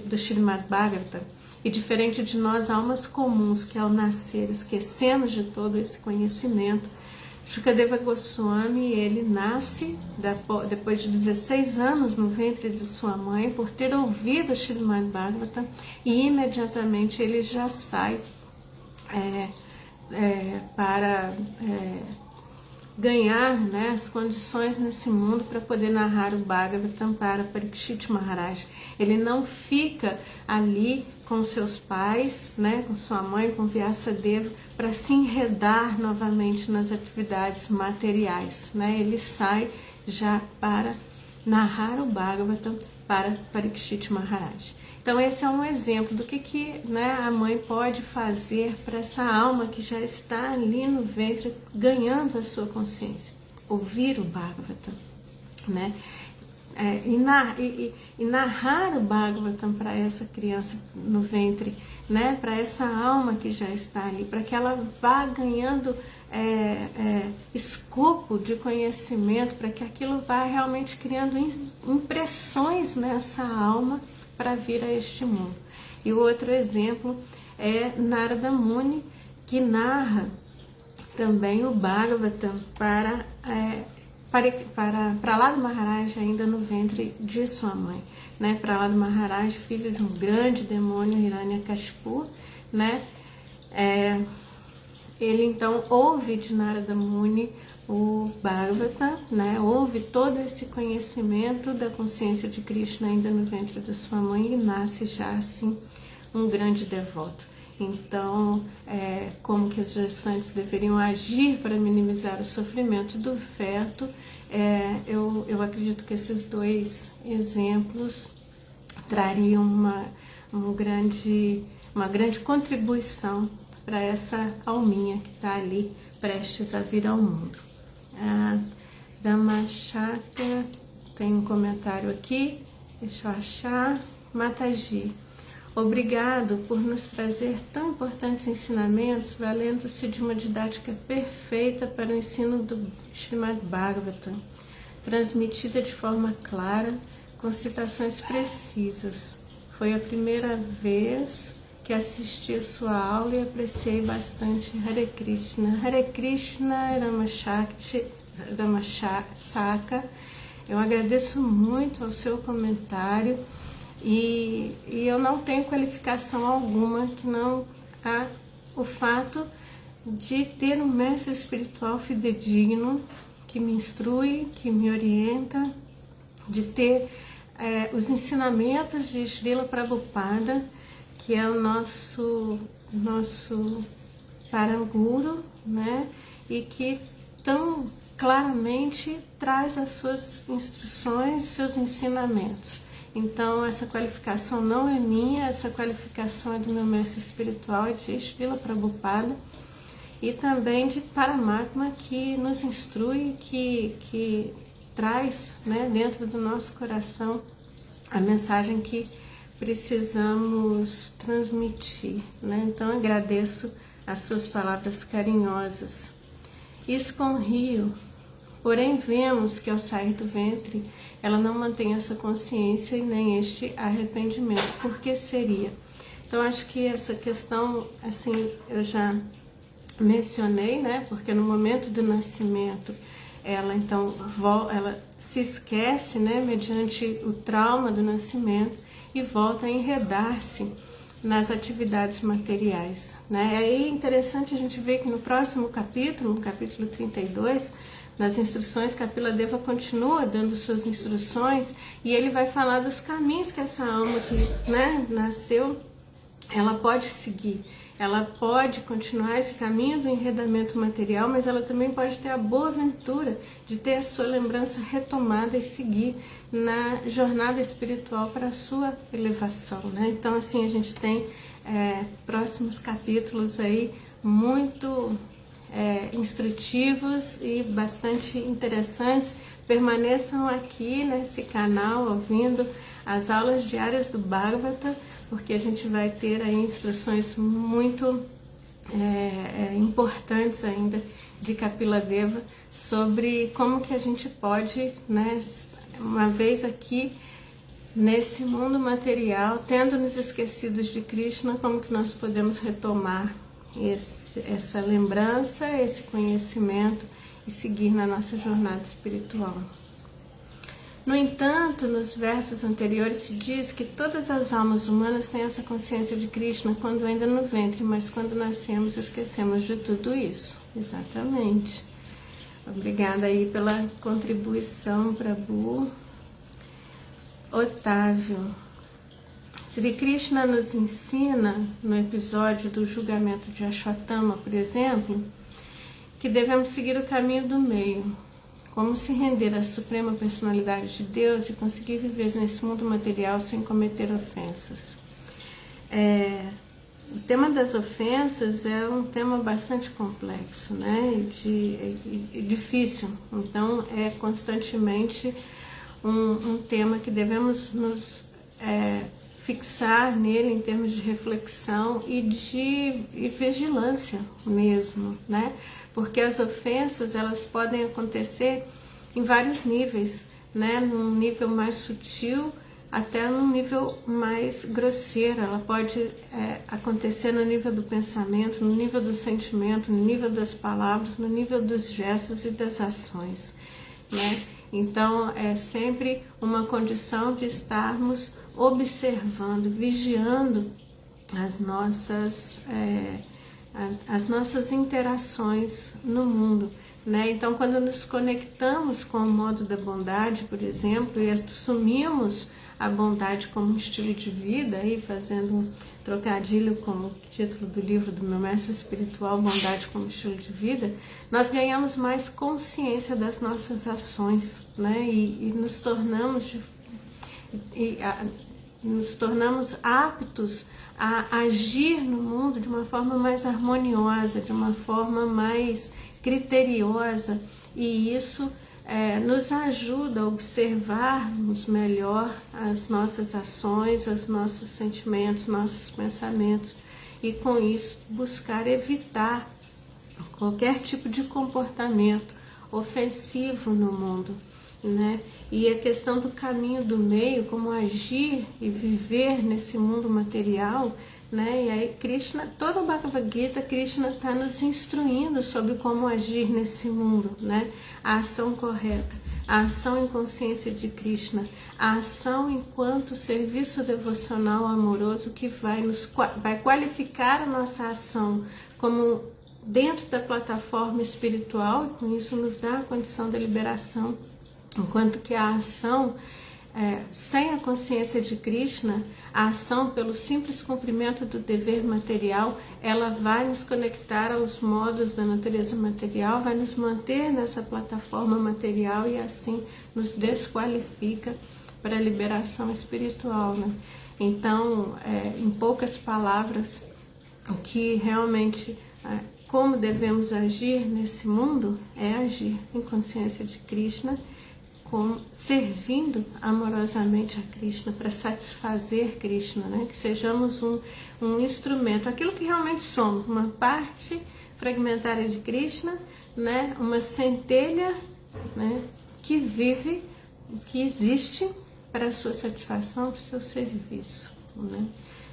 do Srimad Bhagavatam. E diferente de nós, almas comuns, que ao nascer esquecemos de todo esse conhecimento, Sukadeva Goswami, ele nasce depois de 16 anos no ventre de sua mãe, por ter ouvido o Srimad Bhagavatam, e imediatamente ele já sai para ganhar, né, as condições nesse mundo para poder narrar o Bhagavatam para Parikshit Maharaj. Ele não fica ali com seus pais, né, com sua mãe, com Vyasadeva, para se enredar novamente nas atividades materiais, né? Ele sai já para narrar o Bhagavatam para Parikshit Maharaj. Então esse é um exemplo do que né, a mãe pode fazer para essa alma que já está ali no ventre ganhando a sua consciência. Ouvir o Bhagavatam, né? E narrar o Bhagavatam para essa criança no ventre, né? Para essa alma que já está ali, para que ela vá ganhando escopo de conhecimento, para que aquilo vá realmente criando impressões nessa alma para vir a este mundo. E o outro exemplo é Narada Muni, que narra também o Bhagavatam para Prahlada Maharaj ainda no ventre de sua mãe, né? Prahlada Maharaj, filho de um grande demônio, Hiranyakashipu, né? Ele então ouve de Narada Muni o Bhagavatam, né? Ouve todo esse conhecimento da consciência de Krishna ainda no ventre da sua mãe e nasce já assim um grande devoto. Então, como que as gestantes deveriam agir para minimizar o sofrimento do feto, eu acredito que esses dois exemplos trariam uma grande contribuição para essa alminha que está ali prestes a vir ao mundo. A Dhamashaka tem um comentário aqui, deixa eu achar. Mataji, obrigado por nos trazer tão importantes ensinamentos, valendo-se de uma didática perfeita para o ensino do Srimad Bhagavatam, transmitida de forma clara, com citações precisas. Foi a primeira vez que assisti a sua aula e apreciei bastante. Hare Krishna, Ramashaka. Eu agradeço muito ao seu comentário e eu não tenho qualificação alguma que não há o fato de ter um mestre espiritual fidedigno que me instrui, que me orienta, de ter os ensinamentos de Srila Prabhupada, que é o nosso Paranguru, né? E que tão claramente traz as suas instruções, seus ensinamentos. Então, essa qualificação não é minha, essa qualificação é do meu mestre espiritual, de Srila Prabhupada, e também de Paramatma, que nos instrui, que traz, né, dentro do nosso coração a mensagem que precisamos transmitir, né? Então agradeço as suas palavras carinhosas. ISKCON Rio, porém vemos que ao sair do ventre ela não mantém essa consciência e nem este arrependimento. Por que seria? Então acho que essa questão, assim, eu já mencionei, né? Porque no momento do nascimento ela então ela se esquece, né? Mediante o trauma do nascimento, e volta a enredar-se nas atividades materiais, né? Aí é interessante a gente ver que no próximo capítulo, no capítulo 32, nas instruções, Kapila Deva continua dando suas instruções e ele vai falar dos caminhos que essa alma que, né, nasceu, ela pode seguir. Ela pode continuar esse caminho do enredamento material, mas ela também pode ter a boa ventura de ter a sua lembrança retomada e seguir na jornada espiritual para a sua elevação, né? Então, assim, a gente tem próximos capítulos aí muito instrutivos e bastante interessantes. Permaneçam aqui nesse canal ouvindo as aulas diárias do Bhagavatam, porque a gente vai ter aí instruções muito importantes ainda de Kapila Deva sobre como que a gente pode, né, uma vez aqui nesse mundo material, tendo nos esquecidos de Krishna, como que nós podemos retomar essa lembrança, esse conhecimento e seguir na nossa jornada espiritual. No entanto, nos versos anteriores se diz que todas as almas humanas têm essa consciência de Krishna quando ainda no ventre, mas quando nascemos esquecemos de tudo isso. Exatamente. Obrigada aí pela contribuição, Prabhu. Otávio. Sri Krishna nos ensina, no episódio do julgamento de Ashwatthama, por exemplo, que devemos seguir o caminho do meio, como se render à Suprema Personalidade de Deus e conseguir viver nesse mundo material sem cometer ofensas. O tema das ofensas é um tema bastante complexo, né? E difícil. Então, é constantemente um tema que devemos nos fixar nele em termos de reflexão e de vigilância mesmo, né? Porque as ofensas, elas podem acontecer em vários níveis, né? Num nível mais sutil até num nível mais grosseiro. Ela pode acontecer no nível do pensamento, no nível do sentimento, no nível das palavras, no nível dos gestos e das ações, né? Então, é sempre uma condição de estarmos observando, vigiando as nossas interações no mundo, né? Então, quando nos conectamos com o modo da bondade, por exemplo, e assumimos a bondade como um estilo de vida, aí fazendo um trocadilho com o título do livro do meu mestre espiritual, Bondade como Estilo de Vida, nós ganhamos mais consciência das nossas ações, né? E nos tornamos aptos a agir no mundo de uma forma mais harmoniosa, de uma forma mais criteriosa, e isso nos ajuda a observarmos melhor as nossas ações, os nossos sentimentos, nossos pensamentos, e com isso buscar evitar qualquer tipo de comportamento ofensivo no mundo, né? E a questão do caminho do meio, como agir e viver nesse mundo material, né? E aí Krishna, toda a Bhagavad Gita, Krishna está nos instruindo sobre como agir nesse mundo, né? A ação correta, a ação em consciência de Krishna, a ação enquanto serviço devocional amoroso que vai qualificar a nossa ação como dentro da plataforma espiritual, e com isso nos dá a condição da liberação, enquanto que a ação sem a consciência de Krishna, a ação pelo simples cumprimento do dever material, ela vai nos conectar aos modos da natureza material, vai nos manter nessa plataforma material e assim nos desqualifica para a liberação espiritual, né? Então, em poucas palavras, o que realmente, como devemos agir nesse mundo, é agir em consciência de Krishna, servindo amorosamente a Krishna, para satisfazer Krishna, né? Que sejamos um instrumento, aquilo que realmente somos, uma parte fragmentária de Krishna, né? Uma centelha, né? Que vive, que existe para a sua satisfação, para o seu serviço, né?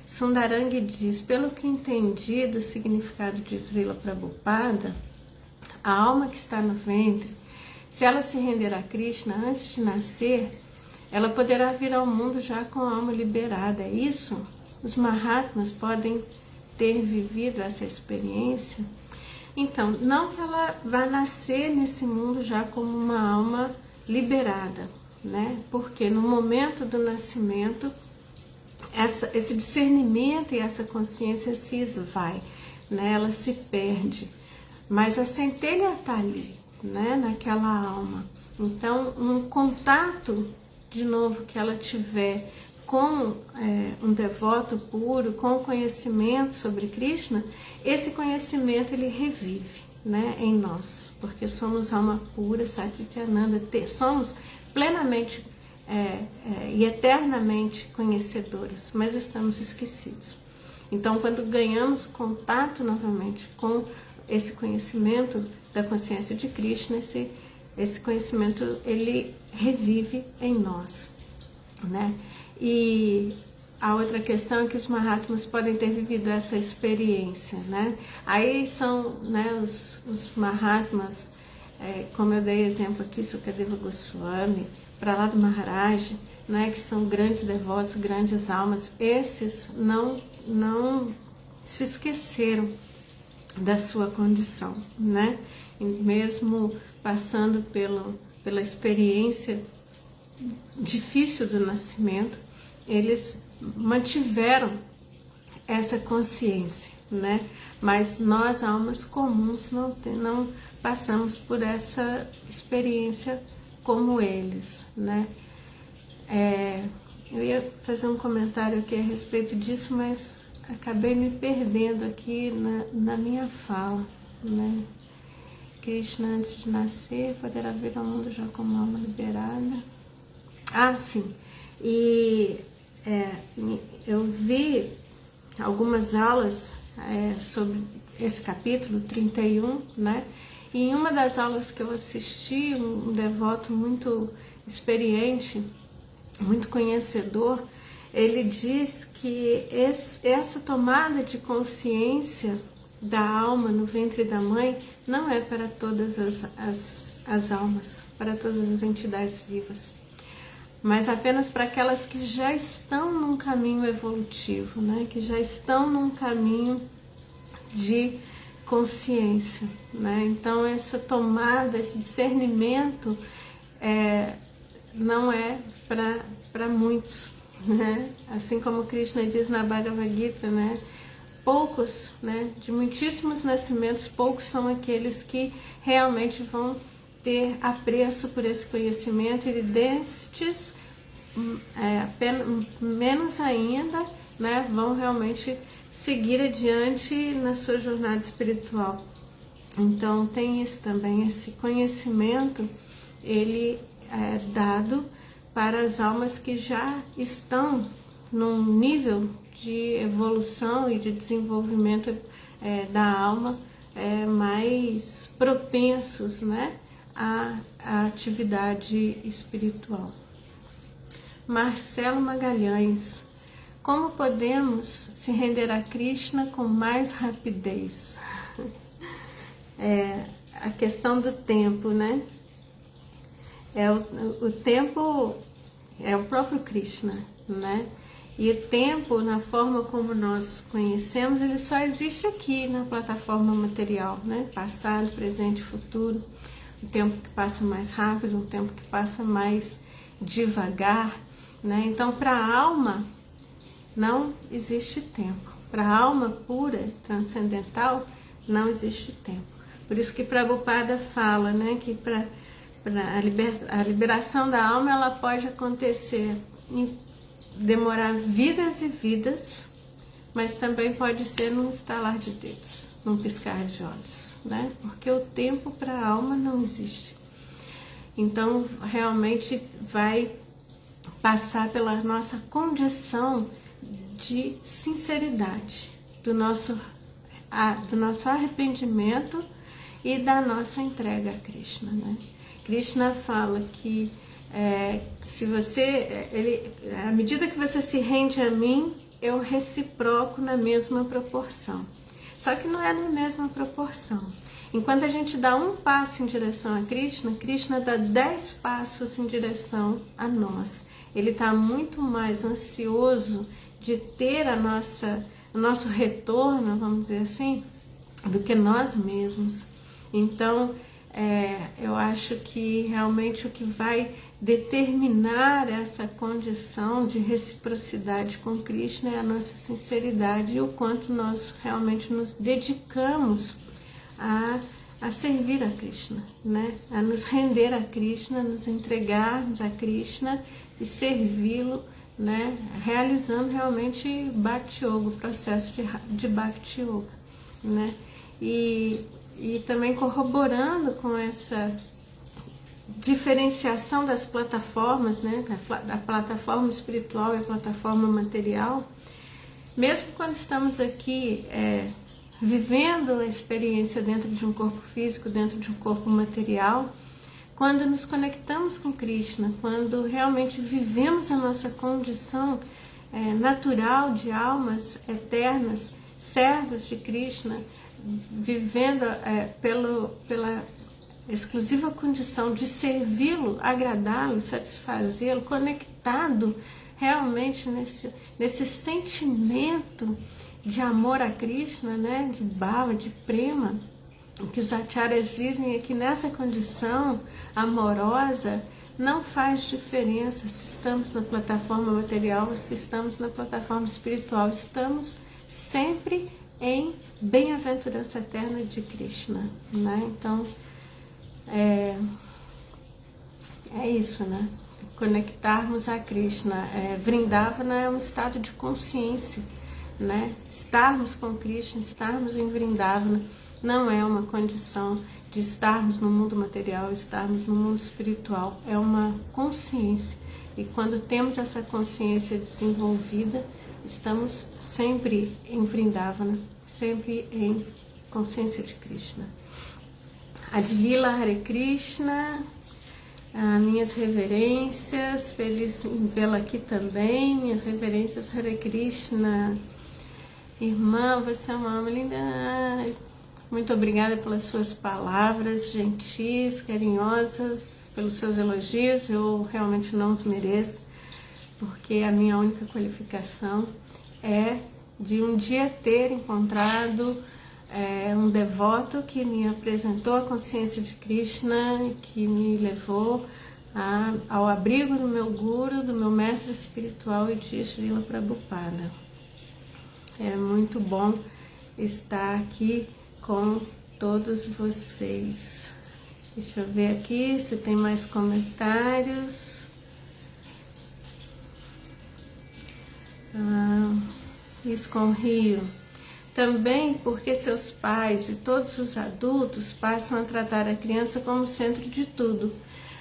Sundarang diz: pelo que entendi do significado de Srila Prabhupada, a alma que está no ventre, se ela se render a Krishna antes de nascer, ela poderá vir ao mundo já com a alma liberada. É isso? Os Mahatmas podem ter vivido essa experiência? Então, não que ela vá nascer nesse mundo já como uma alma liberada, né? Porque no momento do nascimento, esse discernimento e essa consciência se esvai, né? Ela se perde. Mas a centelha está ali, né, naquela alma. Então, um contato, de novo, que ela tiver com um devoto puro, com conhecimento sobre Krishna, esse conhecimento ele revive, né, em nós, porque somos alma pura, Satchitananda, somos plenamente e eternamente conhecedores, mas estamos esquecidos. Então, quando ganhamos contato novamente com esse conhecimento da consciência de Krishna, esse conhecimento ele revive em nós, né? E a outra questão é que os Mahatmas podem ter vivido essa experiência, né? Aí são, né, os Mahatmas, como eu dei exemplo aqui, Sukadeva Goswami, Prahlada Maharaj, né, que são grandes devotos, grandes almas. Esses não se esqueceram da sua condição, né? E mesmo passando pela experiência difícil do nascimento, eles mantiveram essa consciência, né? Mas nós, almas comuns, não passamos por essa experiência como eles, né? Eu ia fazer um comentário aqui a respeito disso, mas acabei me perdendo aqui na minha fala, né? Krishna, antes de nascer, poderá vir ao mundo já como alma liberada. Ah, sim. E eu vi algumas aulas sobre esse capítulo 31, né? E em uma das aulas que eu assisti, um devoto muito experiente, muito conhecedor, ele diz que essa tomada de consciência da alma no ventre da mãe não é para todas as almas, para todas as entidades vivas, mas apenas para aquelas que já estão num caminho evolutivo, né? Que já estão num caminho de consciência, né? Então essa tomada, esse discernimento não é para muitos, né? Assim como Krishna diz na Bhagavad Gita, né? Poucos, né? De muitíssimos nascimentos, poucos são aqueles que realmente vão ter apreço por esse conhecimento, e destes menos ainda, né, vão realmente seguir adiante na sua jornada espiritual. Então tem isso também, esse conhecimento, ele é dado para as almas que já estão num nível de evolução e de desenvolvimento da alma mais propensos, né, à atividade espiritual. Marcelo Magalhães: como podemos se render a Krishna com mais rapidez? A questão do tempo, né? O tempo é o próprio Krishna, né? E o tempo, na forma como nós conhecemos, ele só existe aqui na plataforma material, né? Passado, presente e futuro. Um tempo que passa mais rápido, um tempo que passa mais devagar, né? Então, para a alma não existe tempo. Para a alma pura, transcendental, não existe tempo. Por isso que Prabhupada fala, né, que para a liberação da alma, ela pode acontecer, demorar vidas e vidas, mas também pode ser num estalar de dedos, num piscar de olhos, né? Porque o tempo para a alma não existe. Então, realmente vai passar pela nossa condição de sinceridade, do nosso arrependimento e da nossa entrega a Krishna, né? Krishna fala que se você, à medida que você se rende a mim, eu reciproco na mesma proporção. Só que não é na mesma proporção. Enquanto a gente dá um passo em direção a Krishna, Krishna dá 10 passos em direção a nós. Ele está muito mais ansioso de ter o nosso retorno, vamos dizer assim, do que nós mesmos. Então, eu acho que realmente o que vai determinar essa condição de reciprocidade com Krishna é a nossa sinceridade e o quanto nós realmente nos dedicamos a servir a Krishna, né? A nos render a Krishna, nos entregarmos a Krishna e servi-lo, né? Realizando realmente Bhakti Yoga, o processo de Bhakti Yoga, né? E também corroborando com essa diferenciação das plataformas, né? A plataforma espiritual e a plataforma material, mesmo quando estamos aqui vivendo a experiência dentro de um corpo físico, dentro de um corpo material, quando nos conectamos com Krishna, quando realmente vivemos a nossa condição natural de almas eternas, servos de Krishna, vivendo pela exclusiva condição de servi-lo, agradá-lo, satisfazê-lo, conectado realmente nesse sentimento de amor a Krishna, né, de bhava, de prema, O que os acharyas dizem é que nessa condição amorosa não faz diferença se estamos na plataforma material ou se estamos na plataforma espiritual. Estamos sempre em bem-aventurança eterna de Krishna, né? Então, é isso, né? Conectarmos a Krishna. Vrindavana é um estado de consciência, né? Estarmos com Krishna, estarmos em Vrindavana, não é uma condição de estarmos no mundo material, estarmos no mundo espiritual, é uma consciência. E quando temos essa consciência desenvolvida, estamos sempre em Vrindavana, sempre em consciência de Krishna. Adilila Hare Krishna, minhas reverências, feliz em vê-la aqui também, minhas reverências Hare Krishna. Irmã, você é uma alma linda. Muito obrigada pelas suas palavras gentis, carinhosas, pelos seus elogios. Eu realmente não os mereço, porque a minha única qualificação é de um dia ter encontrado um devoto que me apresentou a consciência de Krishna e que me levou ao abrigo do meu guru, do meu mestre espiritual e Srila Prabhupada. É muito bom estar aqui com todos vocês. Deixa eu ver aqui se tem mais comentários. Isso com o Rio. Também porque seus pais e todos os adultos passam a tratar a criança como centro de tudo.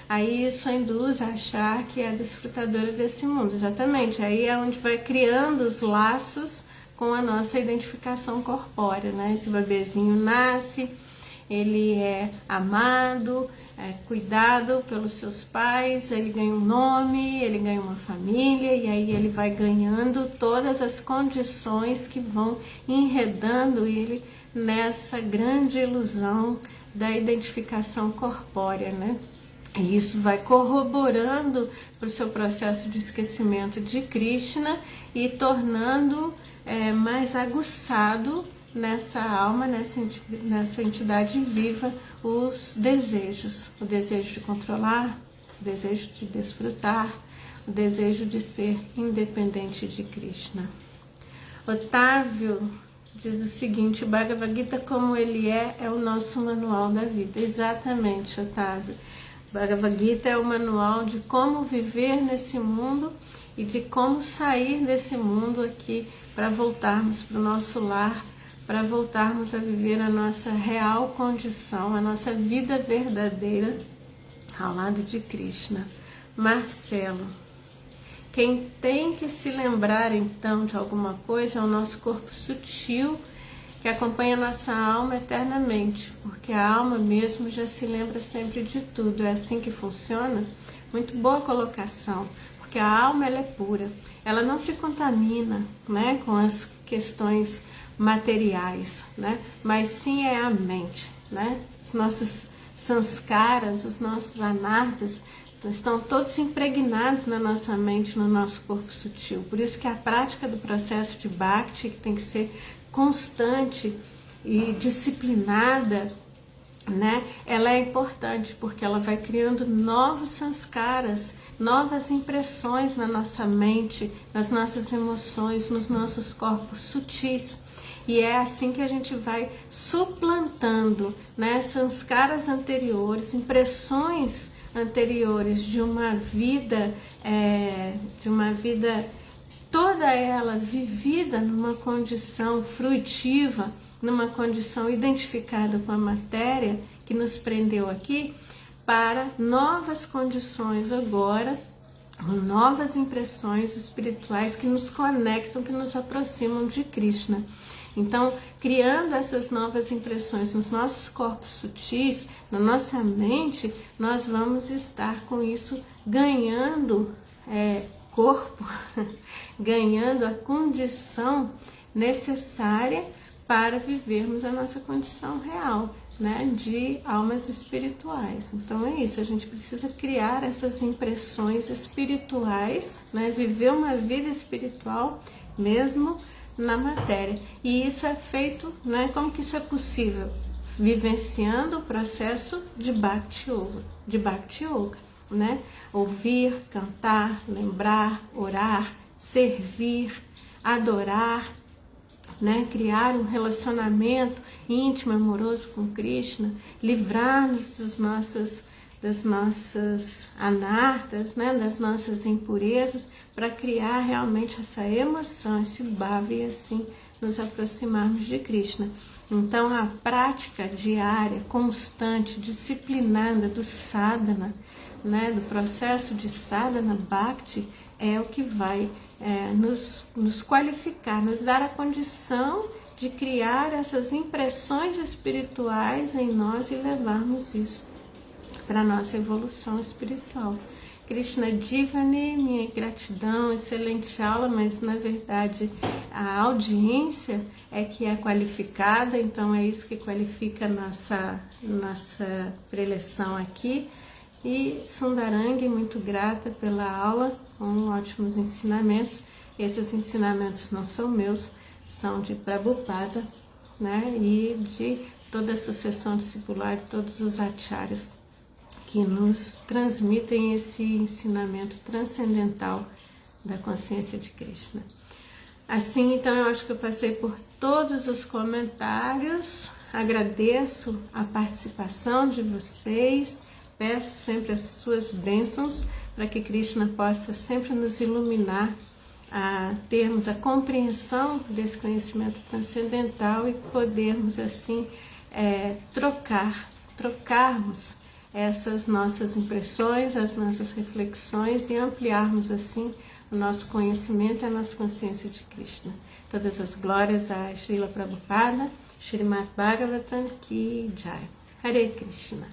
Aí isso induz a achar que é desfrutadora desse mundo. Exatamente. Aí é onde vai criando os laços com a nossa identificação corpórea, né? Esse bebezinho nasce, ele é amado, cuidado pelos seus pais, ele ganha um nome, ele ganha uma família, e aí ele vai ganhando todas as condições que vão enredando ele nessa grande ilusão da identificação corpórea, né? E isso vai corroborando para o seu processo de esquecimento de Krishna e tornando mais aguçado nessa alma, nessa entidade viva, os desejos. O desejo de controlar, o desejo de desfrutar, o desejo de ser independente de Krishna. Otávio diz o seguinte: o Bhagavad Gita como ele é o nosso manual da vida. Exatamente, Otávio. O Bhagavad Gita é o manual de como viver nesse mundo e de como sair desse mundo aqui para voltarmos para o nosso lar, para voltarmos a viver a nossa real condição, a nossa vida verdadeira ao lado de Krishna. Marcelo, quem tem que se lembrar então de alguma coisa é o nosso corpo sutil, que acompanha a nossa alma eternamente, porque a alma mesmo já se lembra sempre de tudo. É assim que funciona? Muito boa colocação, porque a alma ela é pura, ela não se contamina, né, com as questões materiais, né, mas sim é a mente, né? Os nossos sanskaras, os nossos anartas estão todos impregnados na nossa mente, no nosso corpo sutil. Por isso que a prática do processo de Bhakti, que tem que ser constante e disciplinada, né? Ela é importante porque ela vai criando novos sanskaras, novas impressões na nossa mente, nas nossas emoções, nos nossos corpos sutis. E é assim que a gente vai suplantando, né, sanskaras anteriores, impressões anteriores de uma vida toda ela vivida numa condição fruitiva, numa condição identificada com a matéria que nos prendeu aqui, para novas condições agora, novas impressões espirituais que nos conectam, que nos aproximam de Krishna. Então, criando essas novas impressões nos nossos corpos sutis, na nossa mente, nós vamos estar com isso ganhando corpo, ganhando a condição necessária para vivermos a nossa condição real, né, de almas espirituais. Então é isso, a gente precisa criar essas impressões espirituais, né, viver uma vida espiritual mesmo na matéria. E isso é feito, né, como que isso é possível? vivenciando o processo de Bhakti Yoga, né? Ouvir, cantar, lembrar, orar, servir, adorar, né? Criar um relacionamento íntimo, amoroso com Krishna, livrar-nos das nossas anartas, né? Das nossas impurezas, para criar realmente essa emoção, esse bhava, e assim nos aproximarmos de Krishna. Então, a prática diária, constante, disciplinada do sadhana, né, do processo de sadhana bhakti, é o que vai nos qualificar, nos dar a condição de criar essas impressões espirituais em nós e levarmos isso para a nossa evolução espiritual. Krishna Divani, minha gratidão, excelente aula, mas na verdade a audiência é que é qualificada, então é isso que qualifica a nossa preleção aqui. E Sundarangi, muito grata pela aula, com ótimos ensinamentos. Esses ensinamentos não são meus, são de Prabhupada, né? E de toda a sucessão discipular, de todos os acharyas que nos transmitem esse ensinamento transcendental da consciência de Krishna. Assim, então, eu acho que eu passei por todos os comentários, agradeço a participação de vocês, peço sempre as suas bênçãos para que Krishna possa sempre nos iluminar a termos a compreensão desse conhecimento transcendental e podermos assim trocarmos essas nossas impressões, as nossas reflexões e ampliarmos assim o nosso conhecimento e a nossa consciência de Krishna. Todas as glórias a Srila Prabhupada, Srimad Bhagavatam Ki Jai. Hare Krishna.